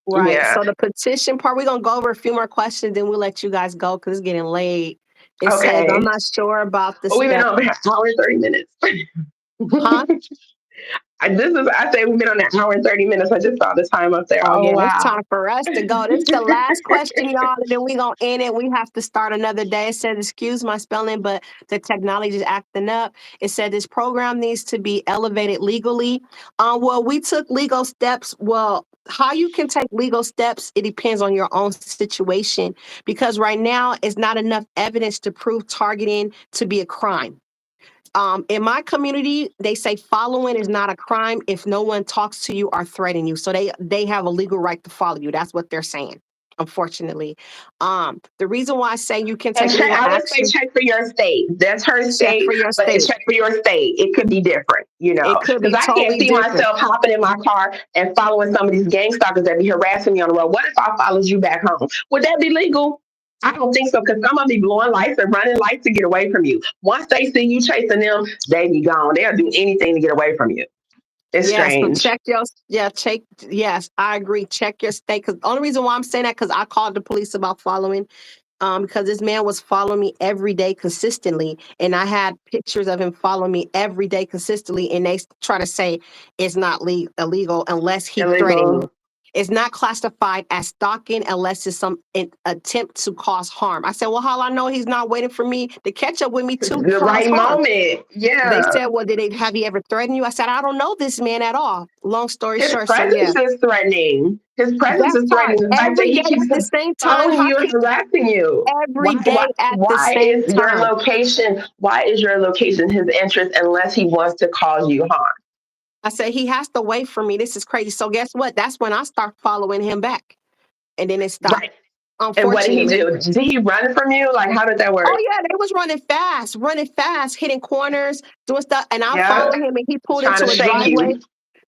right. Yeah. So the petition part, we're gonna go over a few more questions, then we'll let you guys go because it's getting late. It says, "I'm Okay. not sure about the Oh, we've been step." over an hour and 30 minutes. Huh? I say we've been on an hour and 30 minutes. I just saw the time up there. Oh Oh yeah, it's wow. time for us to go. This is the last question, y'all, and then we gonna end it. We have to start another day. It says, excuse my spelling, but the technology is acting up. It said this program needs to be elevated legally. Well, we took legal steps. Well, how you can take legal steps, it depends on your own situation. Because right now, it's not enough evidence to prove targeting to be a crime. In my community, they say following is not a crime if no one talks to you or threaten you. So they have a legal right to follow you. That's what they're saying. Unfortunately, the reason why I say you can And take legal I would say action, check for your state. That's her check state, for your but state. check for your state. It could be different, It could because be I can't totally see different. myself hopping in my car and following some of these gang stalkers that be harassing me on the road. What if I followed you back home? Would that be legal? I don't think so, because some of them be blowing lights and running lights to get away from you. Once they see you chasing them, they be gone. They'll do anything to get away from you. It's Yeah, so strange. check your check. Yes, I agree. Check your state. Because the only reason why I'm saying that because I called the police about following. Because this man was following me every day consistently, and I had pictures of him following me every day consistently, and they try to say it's not illegal unless he threatened Illegal. you. It's not classified as stalking unless it's some attempt to cause harm. I said, well, how I know he's not waiting for me to catch up with me to The cause right harm? moment. They Yeah. said, well, have he ever threatened you? I said, I don't know this man at all. Long story His short, so yeah, presence is threatening. His presence that is part threatening. The fact that every he day keeps at the same time. following How you and can harassing you. every day at the same Is your time? location? Why is your location his interest unless he wants to cause you harm? I said, he has to wait for me. This is crazy. So guess what? That's when I start following him back. And then it stopped. Right. And what did he Unfortunately. do? Did he run from you? Like, how did that Oh work? yeah, they was running fast, hitting corners, doing stuff. And I Yeah. followed him and he pulled Trying into to a shake driveway. you.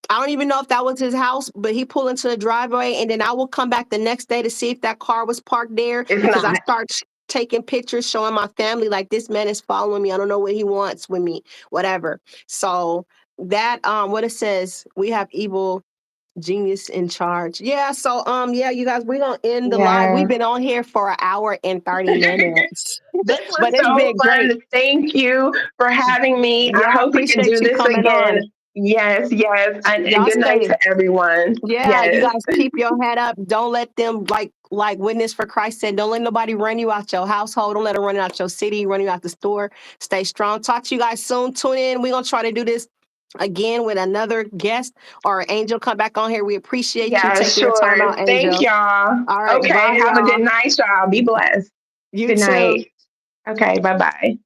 I don't even know if that was his house, but he pulled into the driveway, and then I will come back the next day to see if that car was parked there It's because I not. start taking pictures, showing my family like this man is following me. I don't know what he wants with me, whatever. So that what it says, we have evil genius in charge. Yeah. So yeah, you guys, we're gonna end the live. We've Yeah. been on here for an hour and 30 minutes, This was but it's so been great. fun. Thank you for having me. Yeah, I I hope we can appreciate do you this coming on. again. Yes, yes. And Y'all good night stay. to everyone. Yeah, you Yes. guys keep your head up. Don't let them like Witness for Christ said. Don't let nobody run you out your household. Don't let them run you out your city, run you out the store. Stay strong. Talk to you guys soon. Tune in. We're gonna try to do this again with another guest or Angel. Come back on here. We appreciate you Yeah, taking your time sure. out, Thank Angel. y'all. All right, Okay. bye, Have a y'all. good night, y'all. Be blessed. You Good too. night. Okay. Bye bye.